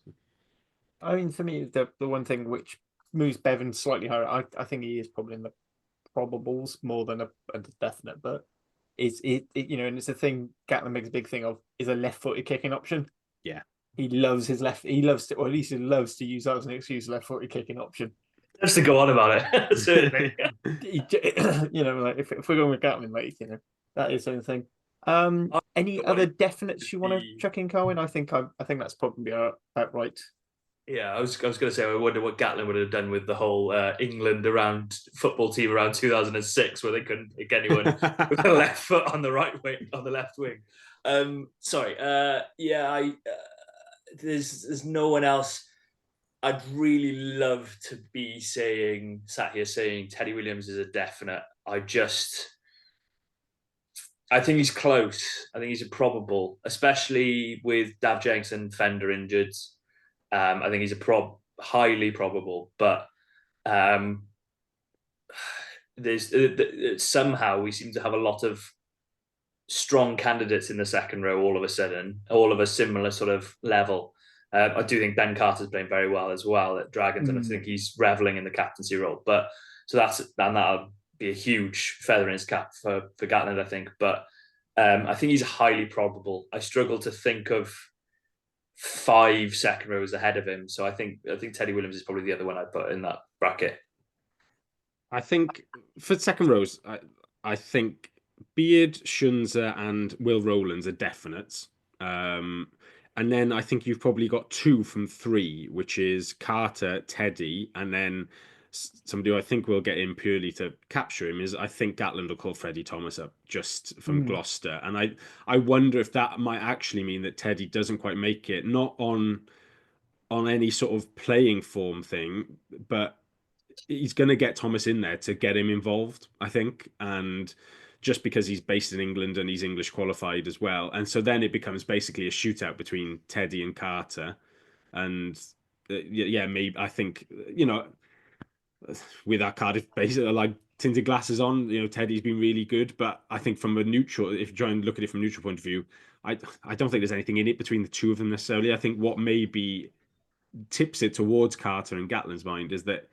I mean, for me, the one thing which moves Bevan slightly higher, I think he is probably in the probables more than a definite, but is it, you know, and it's a thing Gatlin makes a big thing of, is a left-footed kicking option. Yeah. He loves his left, he loves to, or at least he loves to use that as an excuse, left-footed kicking option. Just to go on about it, certainly. You know, like if we're going with Gatlin, like, you know, that is something. Any other definites you want to chuck in, Colin? I think that's probably about right. Yeah, I was going to say, I wonder what Gatlin would have done with the whole England around football team around 2006, where they couldn't pick anyone with the left foot on the right wing, on the left wing. There's no one else I'd really love to be sat here saying Teddy Williams is a definite. I think he's close. I think he's a probable, especially with Dav Jenks and Fender injured. I think he's a highly probable, but there's somehow we seem to have a lot of strong candidates in the second row all of a sudden, all of a similar sort of level. I do think Ben Carter's playing very well as well at Dragons, and I think he's reveling in the captaincy role. But so that'll be a huge feather in his cap for Gatland, I think. But I think he's highly probable. I struggle to think of 5 second rows ahead of him, so I think Teddy Williams is probably the other one I'd put in that bracket. I think for second rows, I think Beard, Shunza, and Will Rowlands are definites. And then I think you've probably got 2 from 3, which is Carter, Teddy, and then somebody who I think will get in purely to capture him is, I think Gatland will call Freddie Thomas up just from Gloucester. And I wonder if that might actually mean that Teddy doesn't quite make it, not on any sort of playing form thing, but he's going to get Thomas in there to get him involved, I think. And just because he's based in England and he's English qualified as well. And so then it becomes basically a shootout between Teddy and Carter. And maybe I think, you know, with our Cardiff base, like tinted glasses on, you know, Teddy's been really good. But I think from a neutral, if you try and look at it from a neutral point of view, I don't think there's anything in it between the two of them necessarily. I think what maybe tips it towards Carter and Gatland's mind is that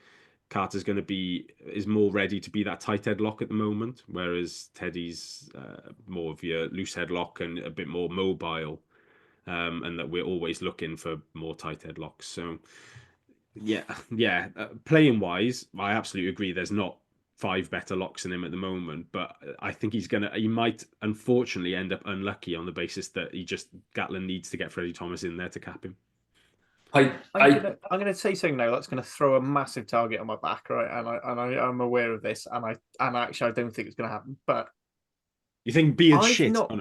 Carter's is more ready to be that tight headlock at the moment, whereas Teddy's more of your loose headlock and a bit more mobile, and that we're always looking for more tight headlocks. So, playing wise, I absolutely agree. There's not 5 better locks than him at the moment, but I think he might unfortunately end up unlucky on the basis that Gatland needs to get Freddie Thomas in there to cap him. I'm gonna say something now that's gonna throw a massive target on my back, right? And I'm aware of this, and actually I don't think it's gonna happen. But you think Beard's shit? I'm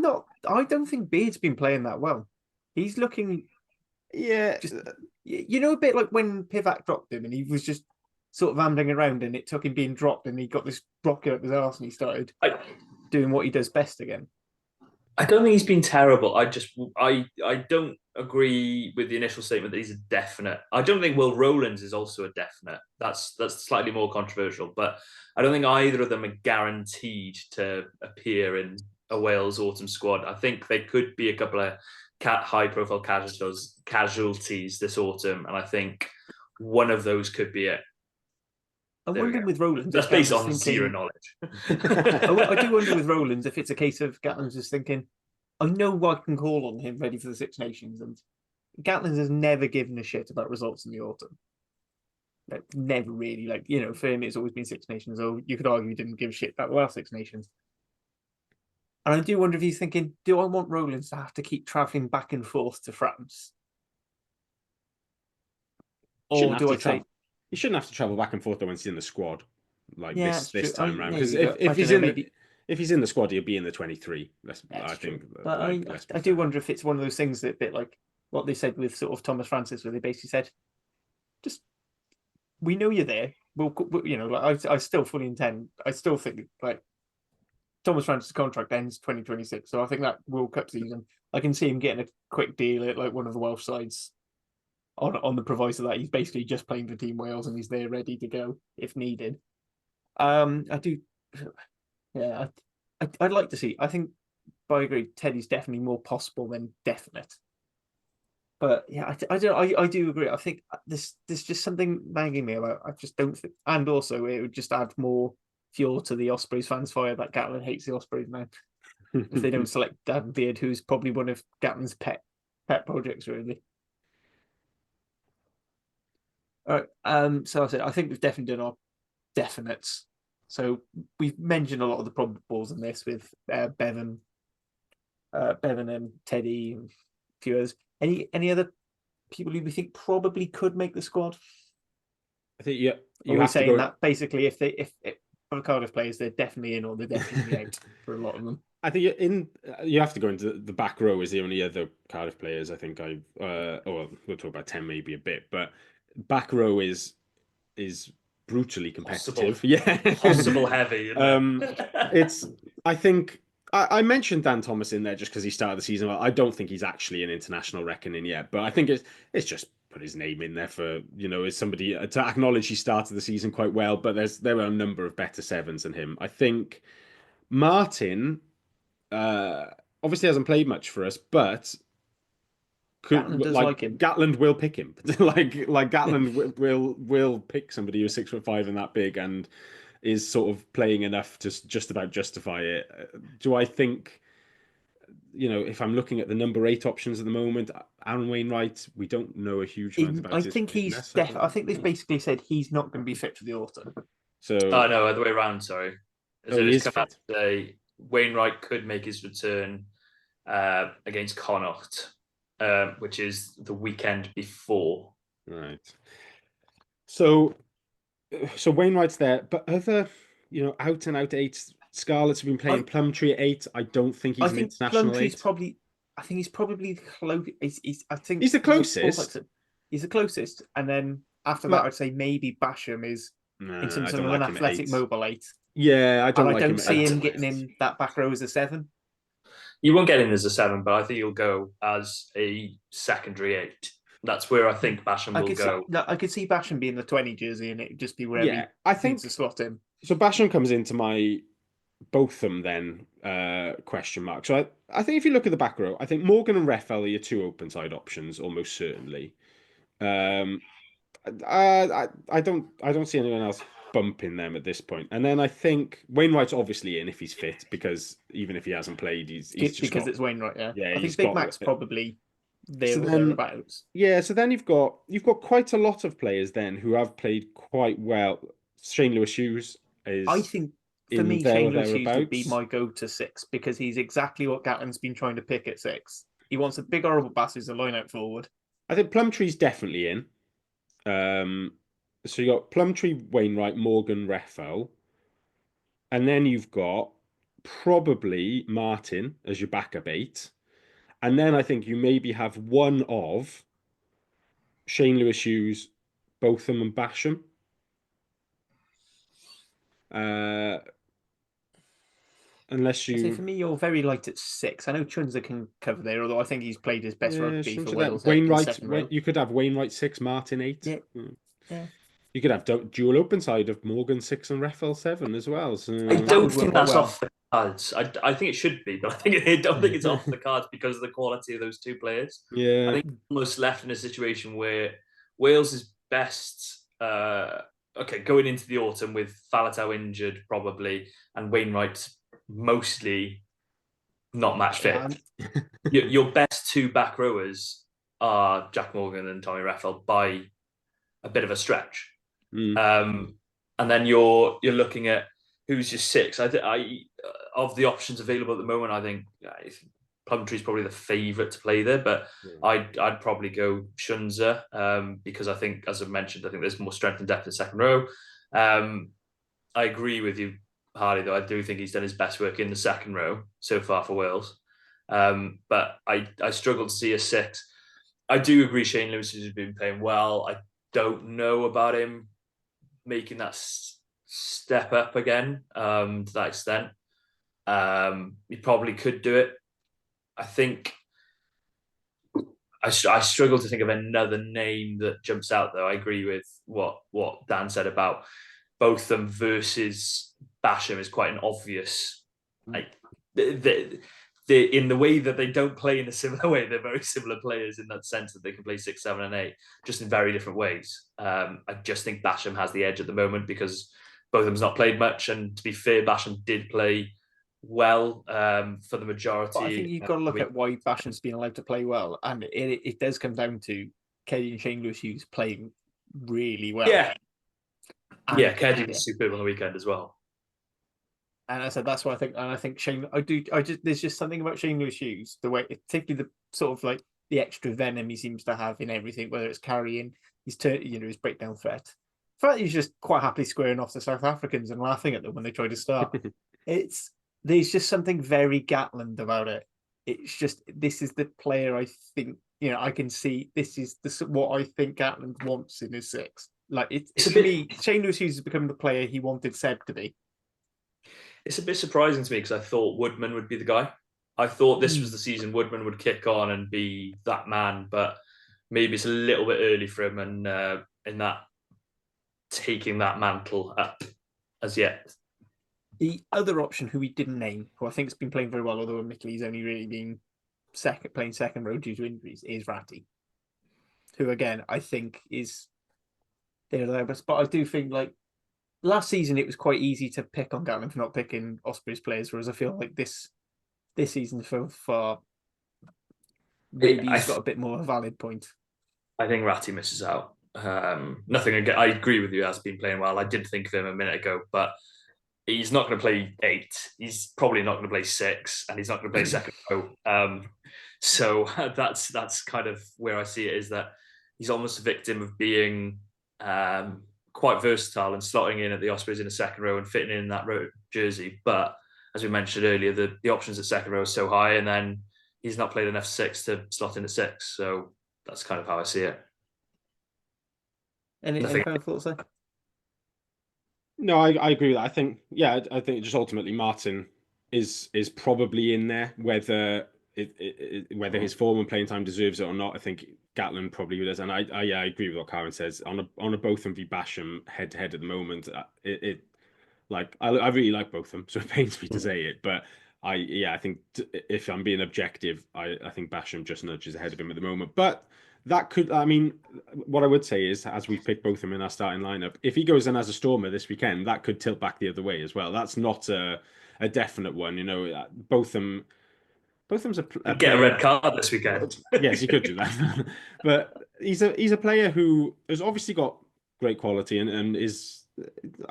not. I don't think Beard's been playing that well. He's looking, you know, a bit like when Pivac dropped him, and he was just sort of ambling around, and it took him being dropped, and he got this rocket up his arse, and he started doing what he does best again. I don't think he's been terrible. I don't agree with the initial statement that he's a definite. I don't think Will Rowlands is also a definite. That's slightly more controversial, but I don't think either of them are guaranteed to appear in a Wales autumn squad. I think there could be a couple of high-profile casualties this autumn, and I think one of those could be it. I'm wondering with Rowlands. That's based on zero knowledge. I do wonder with Rowlands if it's a case of Gatland's just thinking, I know I can call on him ready for the Six Nations, and Gatland has never given a shit about results in the autumn. Like, never really. Like, you know, for him, it's always been Six Nations. Or you could argue he didn't give a shit about the last Six Nations. And I do wonder if he's thinking, do I want Rowlands to have to keep travelling back and forth to France? Or do I say... He shouldn't have to travel back and forth though once he's in the squad, like this time round. Because if he's in the squad, he'll be in the 23. I think. But I do wonder if it's one of those things that, a bit like what they said with sort of Thomas Francis, where they basically said, "Just we know you're there. We'll you know, like I still fully intend. I still think like Thomas Francis' contract ends 2026, so I think that World Cup season, I can see him getting a quick deal at like one of the Welsh sides." on the proviso that he's basically just playing for Team Wales and he's there ready to go if needed. I do, yeah. I'd like to see. I think, but I agree. Teddy's definitely more possible than definite. But yeah, I do agree. I think there's just something nagging me about. I just don't think, and also it would just add more fuel to the Ospreys fans' fire that Gatlin hates the Ospreys now. If they don't select Dan Beard, who's probably one of Gatlin's pet projects, really. All right. So I think we've definitely done our definites. So we've mentioned a lot of the probables in this with Bevan and Teddy and a few others. Any other people who we think probably could make the squad? I think you Are we have to saying go. that basically if for Cardiff players, they're definitely in or they're definitely out for a lot of them? I think you have to go into the back row is the only other Cardiff players I think we'll talk about 10 maybe a bit, but back row is brutally competitive. Possible heavy. It's I think I mentioned Dan Thomas in there just because he started the season well. I don't think he's actually an international reckoning yet, but I think it's just put his name in there for, as somebody to acknowledge he started the season quite well, but there were a number of better sevens than him. I think Martin obviously hasn't played much for us, but Gatland like him. Gatland will pick him. like Gatland will pick somebody who's 6'5" and that big and is sort of playing enough to just about justify it. Do I think, if I'm looking at the number 8 options at the moment, Aaron Wainwright, we don't know a huge amount about. I think he's I think they've basically said he's not going to be fit for the autumn. So no, other way around. Sorry. he is fit. Today, Wainwright could make his return against Connacht, which is the weekend before. Right. So Wainwright's there, but other, out and out 8 Scarlets have been playing. Plumtree at 8. I don't think he's an international Plumtree's 8. I think he's probably close. I think he's the closest. He's the closest, and then after that, I'd say maybe Basham is in terms of an athletic mobile 8. Yeah, I don't see him getting in that back row as a 7. You won't get in as a 7, but I think he'll go as a secondary 8. That's where I think Basham will go. I could see Basham being the 20 jersey and it just be wherever I think to slot in. So Basham comes into my Botham then question mark. So I think if you look at the back row, I think Morgan and Reffell are your 2 open side options almost certainly. I don't see anyone else bumping them at this point. And then I think Wainwright's obviously in if he's fit, because even if he hasn't played, he's just because it's Wainwright. Yeah, I think Big Mac's probably there so or thereabouts. Yeah, so then you've got quite a lot of players then who have played quite well. Shane Lewis-Hughes is. I think for me, Shane Lewis-Hughes would be my go-to 6 because he's exactly what Gatland's been trying to pick at 6. He wants a big horrible bastard to line out forward. I think Plumtree's definitely in. So you got Plumtree, Wainwright, Morgan, Reffell, and then you've got probably Martin as your backup 8, and then I think you maybe have one of Shane Lewis-Hughes, Botham, and Basham. Unless you, for me, you're very light at 6. I know Chunza can cover there, although I think he's played his best rugby for Wales. Wainwright, you could have Wainwright 6, Martin 8. Yeah. You could have dual open side of Morgan 6 and Reffell 7 as well. So I don't think that's off the cards. I think it should be, but I don't think it's off the cards because of the quality of those 2 players. Yeah, I think almost left in a situation where Wales is best. Going into the autumn with Faletau injured probably, and Wainwright mostly not match fit. Your best 2 back rowers are Jack Morgan and Tommy Reffell by a bit of a stretch. And then you're looking at who's your 6. I of the options available at the moment, I think Plumtree's probably the favourite to play there, but I'd probably go Chunza because I think, as I've mentioned, I think there's more strength and depth in the second row. I agree with you, Harley, though. I do think he's done his best work in the second row so far for Wales. But I struggle to see a 6. I do agree Shane Lewis has been playing well. I don't know about him making that step up again to that extent. He probably could do it. I think I struggle to think of another name that jumps out, though. I agree with what Dan said about both them versus Basham is quite an obvious, like, in the way that they don't play in a similar way. They're very similar players in that sense that they can play 6, 7, and 8, just in very different ways. I just think Basham has the edge at the moment because both of them's not played much, and to be fair, Basham did play well for the majority. But I think you've got to look at why Basham's been allowed to play well, and it does come down to Kelly and Shane Lewis-Hughes playing really well. Yeah, and, yeah, Keddy was superb on the weekend as well. And I said that's why I think, and I think Shane. There's just something about Shane Lewis-Hughes, the way, particularly the sort of like the extra venom he seems to have in everything, whether it's carrying, his breakdown threat. In fact, he's just quite happily squaring off the South Africans and laughing at them when they try to start. There's just something very Gatland about it. It's just, this is the player I think, I can see this is what I think Gatland wants in his 6. Like to me, Shane Lewis-Hughes has become the player he wanted Seb to be. It's a bit surprising to me because I thought Woodman would be the guy. I thought this was the season Woodman would kick on and be that man, but maybe it's a little bit early for him and in that taking that mantle up as yet. The other option, who we didn't name, who I think has been playing very well, although admittedly he's only really been playing second row due to injuries, is Ratty, who again I think is there. But I do think, like, last season it was quite easy to pick on Gatland for not picking Ospreys players, whereas I feel like this season so far maybe he's got a bit more of a valid point. I think Ratty misses out. Nothing again. I agree with you. Has been playing well. I did think of him a minute ago, but he's not going to play 8. He's probably not going to play 6, and he's not going to play second row. So that's kind of where I see it, is that he's almost a victim of being quite versatile and slotting in at the Ospreys in a second row and fitting in that row jersey. But as we mentioned earlier, the options at second row are so high, and then he's not played enough 6 to slot in at 6. So that's kind of how I see it. Any final thoughts there? No, I agree with that. I think just ultimately Martin is probably in there, whether whether his form and playing time deserves it or not. I think Gatland probably does, and I agree with what Karen says on a both of them v Basham head to head at the moment. I really like both of them, so it pains me to say it, but I think if I'm being objective, I think Basham just nudges ahead of him at the moment, but. That could, what I would say is, as we've picked both of them in our starting lineup, if he goes in as a Stormer this weekend, that could tilt back the other way as well. That's not a definite one, both of them's get a red card this weekend. Yes, he could do that. But he's a player who has obviously got great quality and is,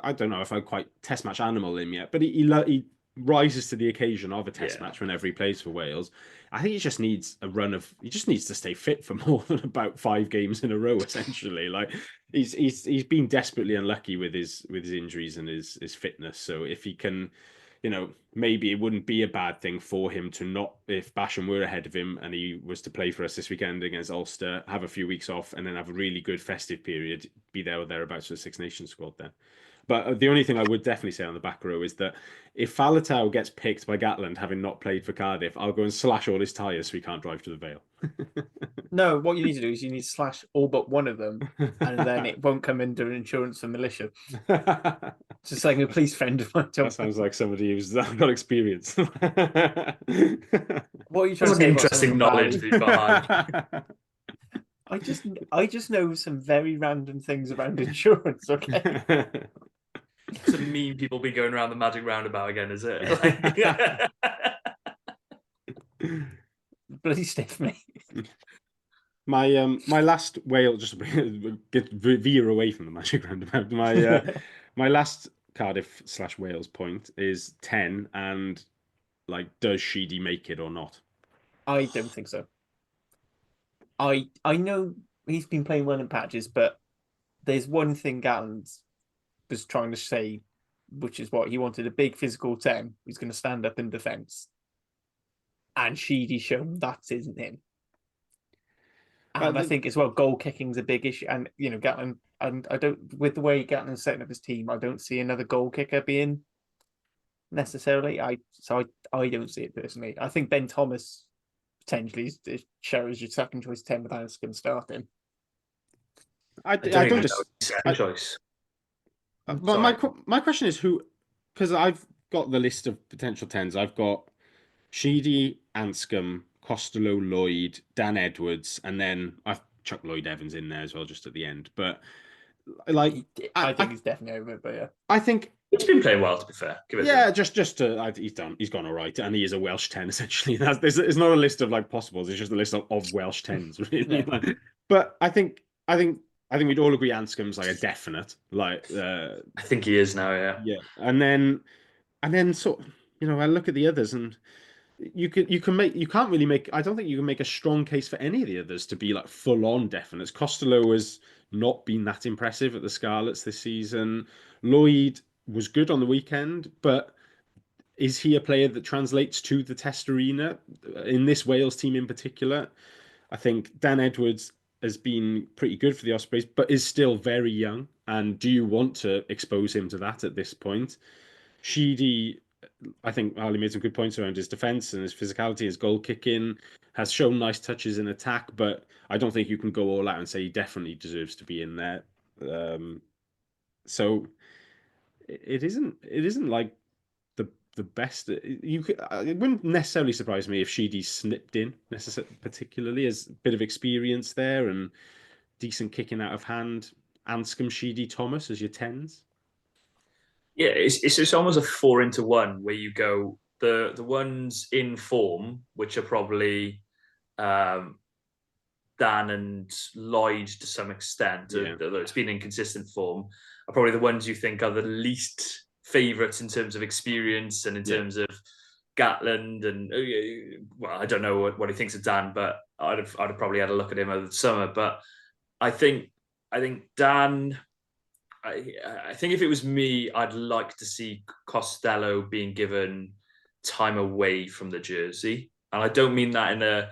I don't know if I quite test match animal him yet, but he rises to the occasion of a test match whenever he plays for Wales. I think he just needs he just needs to stay fit for more than about 5 games in a row, essentially. Like he's been desperately unlucky with his injuries and his fitness. So if he can, maybe it wouldn't be a bad thing for him to not, if Basham were ahead of him and he was to play for us this weekend against Ulster, have a few weeks off and then have a really good festive period, be there or thereabouts for the Six Nations squad then. But the only thing I would definitely say on the back row is that if Faletau gets picked by Gatland, having not played for Cardiff, I'll go and slash all his tyres so he can't drive to the Vale. No, what you need to do is you need to slash all but one of them, and then it won't come under insurance for militia. Just like a police friend of mine. That sounds like somebody who's got experience. What are you trying to say? Interesting knowledge behind. I just know some very random things around insurance. Okay. Some mean people be going around the magic roundabout again, is it? Bloody stiff me. My last Wales, just veer away from the magic roundabout. My last Cardiff / Wales point is 10, and does Sheedy make it or not? I don't think so. I know he's been playing well in patches, but there's one thing Gatland was trying to say, which is what he wanted: a big physical 10 who's going to stand up in defence. And Sheedy's shown that isn't him. And I think as well, goal kicking's a big issue. And Gatland, and I don't, with the way Gatland's setting up his team, I don't see another goal kicker being necessarily. I don't see it personally. I think Ben Thomas potentially Sherrer's your second choice 10 with Anscombe starting. I don't don't even just. know second choice. My question is who, because I've got the list of potential 10s. I've got Sheedy, Anscombe, Costello, Lloyd, Dan Edwards, and then I've chucked Lloyd Evans in there as well, just at the end. But like, I think he's definitely over it, but yeah. I think He's been playing well, to be fair. Give it to him. he's gone all right, and he is a Welsh 10 essentially. It's not a list of like possibles; it's just a list of Welsh 10s, really. Yeah. But I think we'd all agree Anscombe's like a definite. Like, I think he is now. Yeah. yeah, and then sort of, I look at the others and. You can't really make. I don't think you can make a strong case for any of the others to be like full on definites. Costello has not been that impressive at the Scarlets this season. Lloyd was good on the weekend, but is he a player that translates to the Test arena in this Wales team in particular? I think Dan Edwards has been pretty good for the Ospreys, but is still very young. And do you want to expose him to that at this point? Sheedy, I think Harley made some good points around his defence and his physicality, his goal kicking, has shown nice touches in attack, but I don't think you can go all out and say he definitely deserves to be in there. So it isn't like the best. It wouldn't necessarily surprise me if Sheedy slipped in, particularly as a bit of experience there and decent kicking out of hand. Anscombe, Sheedy, Thomas as your 10s. Yeah, it's almost a 4-into-1 where you go the ones in form, which are probably Dan and Lloyd to some extent, although it's been inconsistent form, are probably the ones you think are the least favourites in terms of experience and in terms of Gatland. And well, I don't know what he thinks of Dan, but I'd have probably had a look at him over the summer. But I think Dan. I think if it was me, I'd like to see Costello being given time away from the jersey. And I don't mean that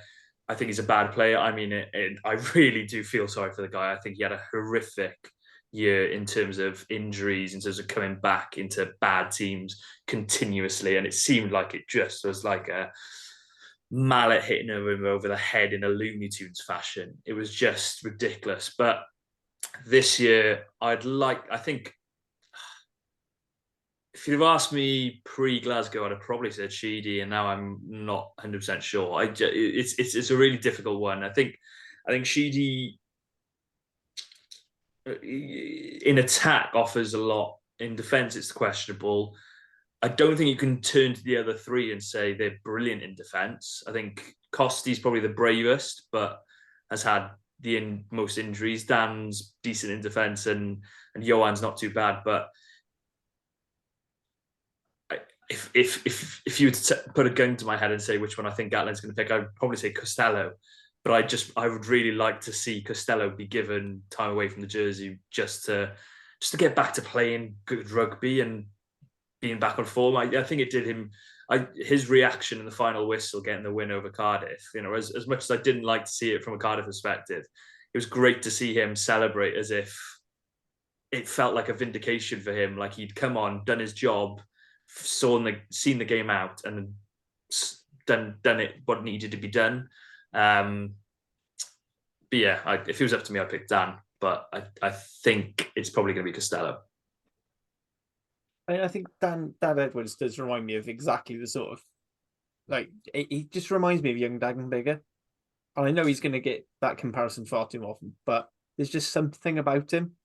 I think he's a bad player. I mean, I really do feel sorry for the guy. I think he had a horrific year in terms of injuries, in terms of coming back into bad teams continuously. And it seemed like it just was like a mallet hitting him over the head in a Looney Tunes fashion. It was just ridiculous. But this year, I think if you'd have asked me pre-Glasgow, I'd have probably said Sheedy, and now I'm not 100% sure. It's a really difficult one. I think Sheedy in attack offers a lot. In defence, it's questionable. I don't think you can turn to the other three and say they're brilliant in defence. I think Costy's probably the bravest, but has had the most injuries. Dan's decent in defence, and Johan's not too bad. But if you were to put a gun to my head and say which one I think Gatland's going to pick, I'd probably say Costello. But I would really like to see Costello be given time away from the jersey just to get back to playing good rugby and being back on form. I think it did him. His reaction in the final whistle, getting the win over Cardiff, as much as I didn't like to see it from a Cardiff perspective, it was great to see him celebrate as if it felt like a vindication for him, like he'd come on, done his job, seen the game out, and done it what needed to be done. But yeah, if it was up to me, I'd pick Dan, but I think it's probably going to be Costello. I think Dan Edwards does remind me of exactly the sort of, like, he just reminds me of young Dagenbigger. And I know he's going to get that comparison far too often, but there's just something about him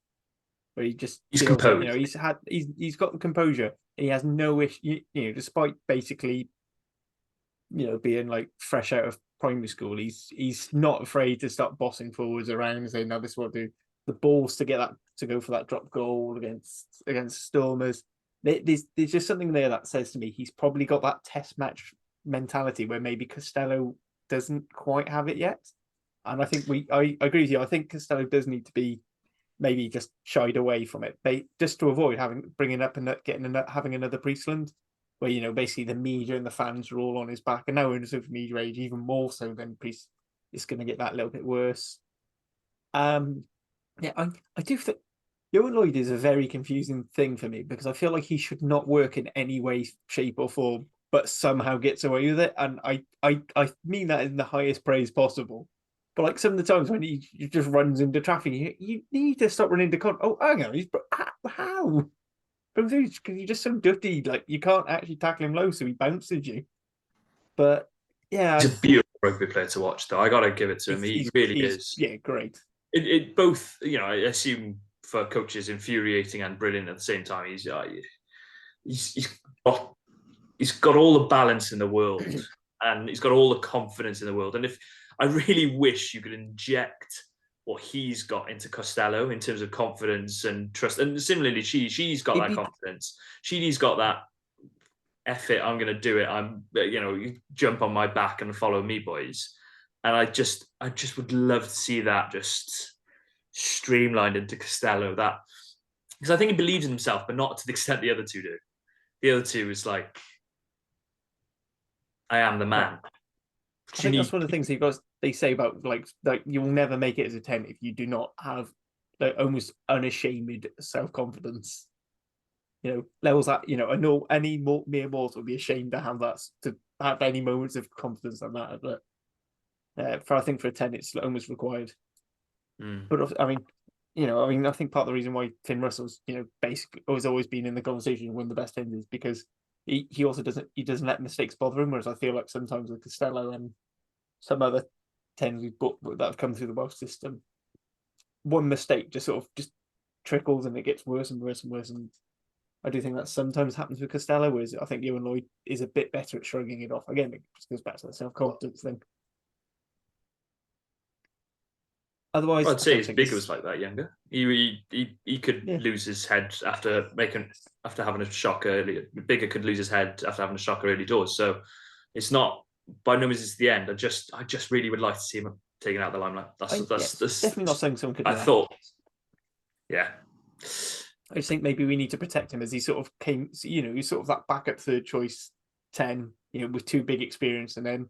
where he's composed. Like, he's got the composure. And he has no issue, despite basically, being like fresh out of primary school, he's not afraid to start bossing forwards around and saying, "No, this is what I do." The balls to go for that drop goal against Stormers. There's just something there that says to me he's probably got that test match mentality where maybe Costello doesn't quite have it yet. And I think I agree with you. I think Costello does need to be maybe just shied away from it, just to avoid having another Priestland, where basically the media and the fans are all on his back, and now we're in a social media age, even more so than Priest. It's going to get that little bit worse. I do think Johan Lloyd is a very confusing thing for me because I feel like he should not work in any way, shape, or form but somehow gets away with it. And I mean that in the highest praise possible. But like some of the times when he just runs into traffic, you need to stop running into oh, hang on, how? Because you're just so dirty, like you can't actually tackle him low, so he bounces you. But yeah, he's a beautiful rugby player to watch, though. I got to give it to him. He really is. Yeah, great. It both, I assume for coaches, infuriating and brilliant at the same time. He's got all the balance in the world, and he's got all the confidence in the world. And if I really wish you could inject what he's got into Costello in terms of confidence and trust, and similarly, she's got that confidence. She's got that. F it, I'm going to do it. You jump on my back and follow me, boys. And I just would love to see that just streamlined into Costello. That because I think he believes in himself, but not to the extent the other two do. The other two is like, I am the man. I think that's one of the things they say about like you'll never make it as a 10 if you do not have like almost unashamed self-confidence. Levels that I know any mere mortal would be ashamed to have any moments of confidence like that. But I think for a 10, it's almost required. But I think part of the reason why Finn Russell's basically has always been in the conversation one of the best 10s is because he also doesn't let mistakes bother him. Whereas I feel like sometimes with Costello and some other 10s we've bought that have come through the Welsh system, one mistake just trickles and it gets worse and worse and worse. And I do think that sometimes happens with Costello, whereas I think Ewan Lloyd is a bit better at shrugging it off. Again, it just goes back to the self-confidence thing. Otherwise, I'd say Bigger was like that younger. He could lose his head after having a shock early. Bigger could lose his head after having a shock early doors. So it's not by no means it's the end. I just really would like to see him taken out of the limelight. That's definitely not saying someone could. I thought, yeah. I just think maybe we need to protect him as he sort of came. He's sort of that backup third choice 10, with too big experience, and then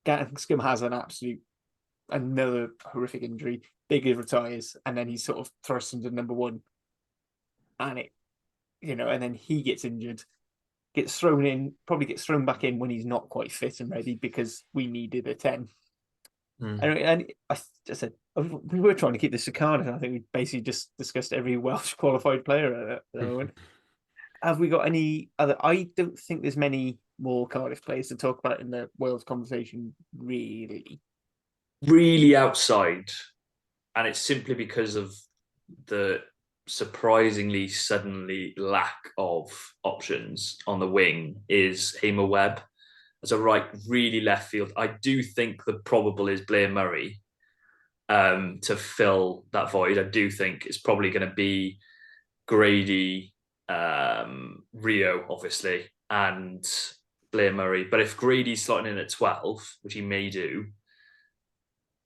Ganscombe has another horrific injury. Bigger retires, and then he's sort of thrust into number 1, and and then he gets injured, gets thrown back in when he's not quite fit and ready because we needed a 10. And I just said we were trying to keep this to Cardiff, and I think we basically just discussed every Welsh qualified player at the moment. Have we got any other? I don't think there's many more Cardiff players to talk about in the Wales conversation, really. Really outside, and it's simply because of the surprisingly suddenly lack of options on the wing is Hamer Webb as a really left field. I do think the probable is Blair Murray to fill that void. I do think it's probably going to be Grady, Rio, obviously, and Blair Murray. But if Grady's slotting in at 12, which he may do,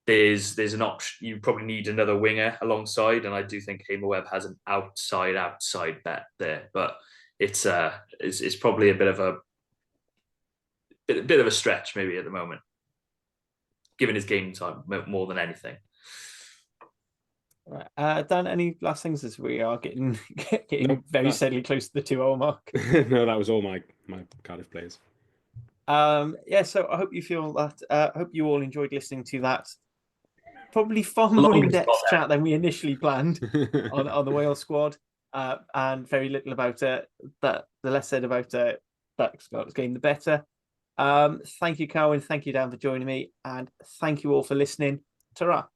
there's an option. You probably need another winger alongside, and I do think Hamer Webb has an outside bet there. But it's probably a bit of a stretch maybe at the moment, given his game time more than anything. Right. Dan, any last things as we are getting very steadily close to the 2-hour mark? No, that was all my Cardiff players. So I hope you feel that. I hope you all enjoyed listening to that. Probably far more in-depth chat than we initially planned on the Wales squad, and very little about that. The less said about that Scarlets game, the better. Thank you, Cowan. Thank you, Dan, for joining me, and thank you all for listening. Ta-ra.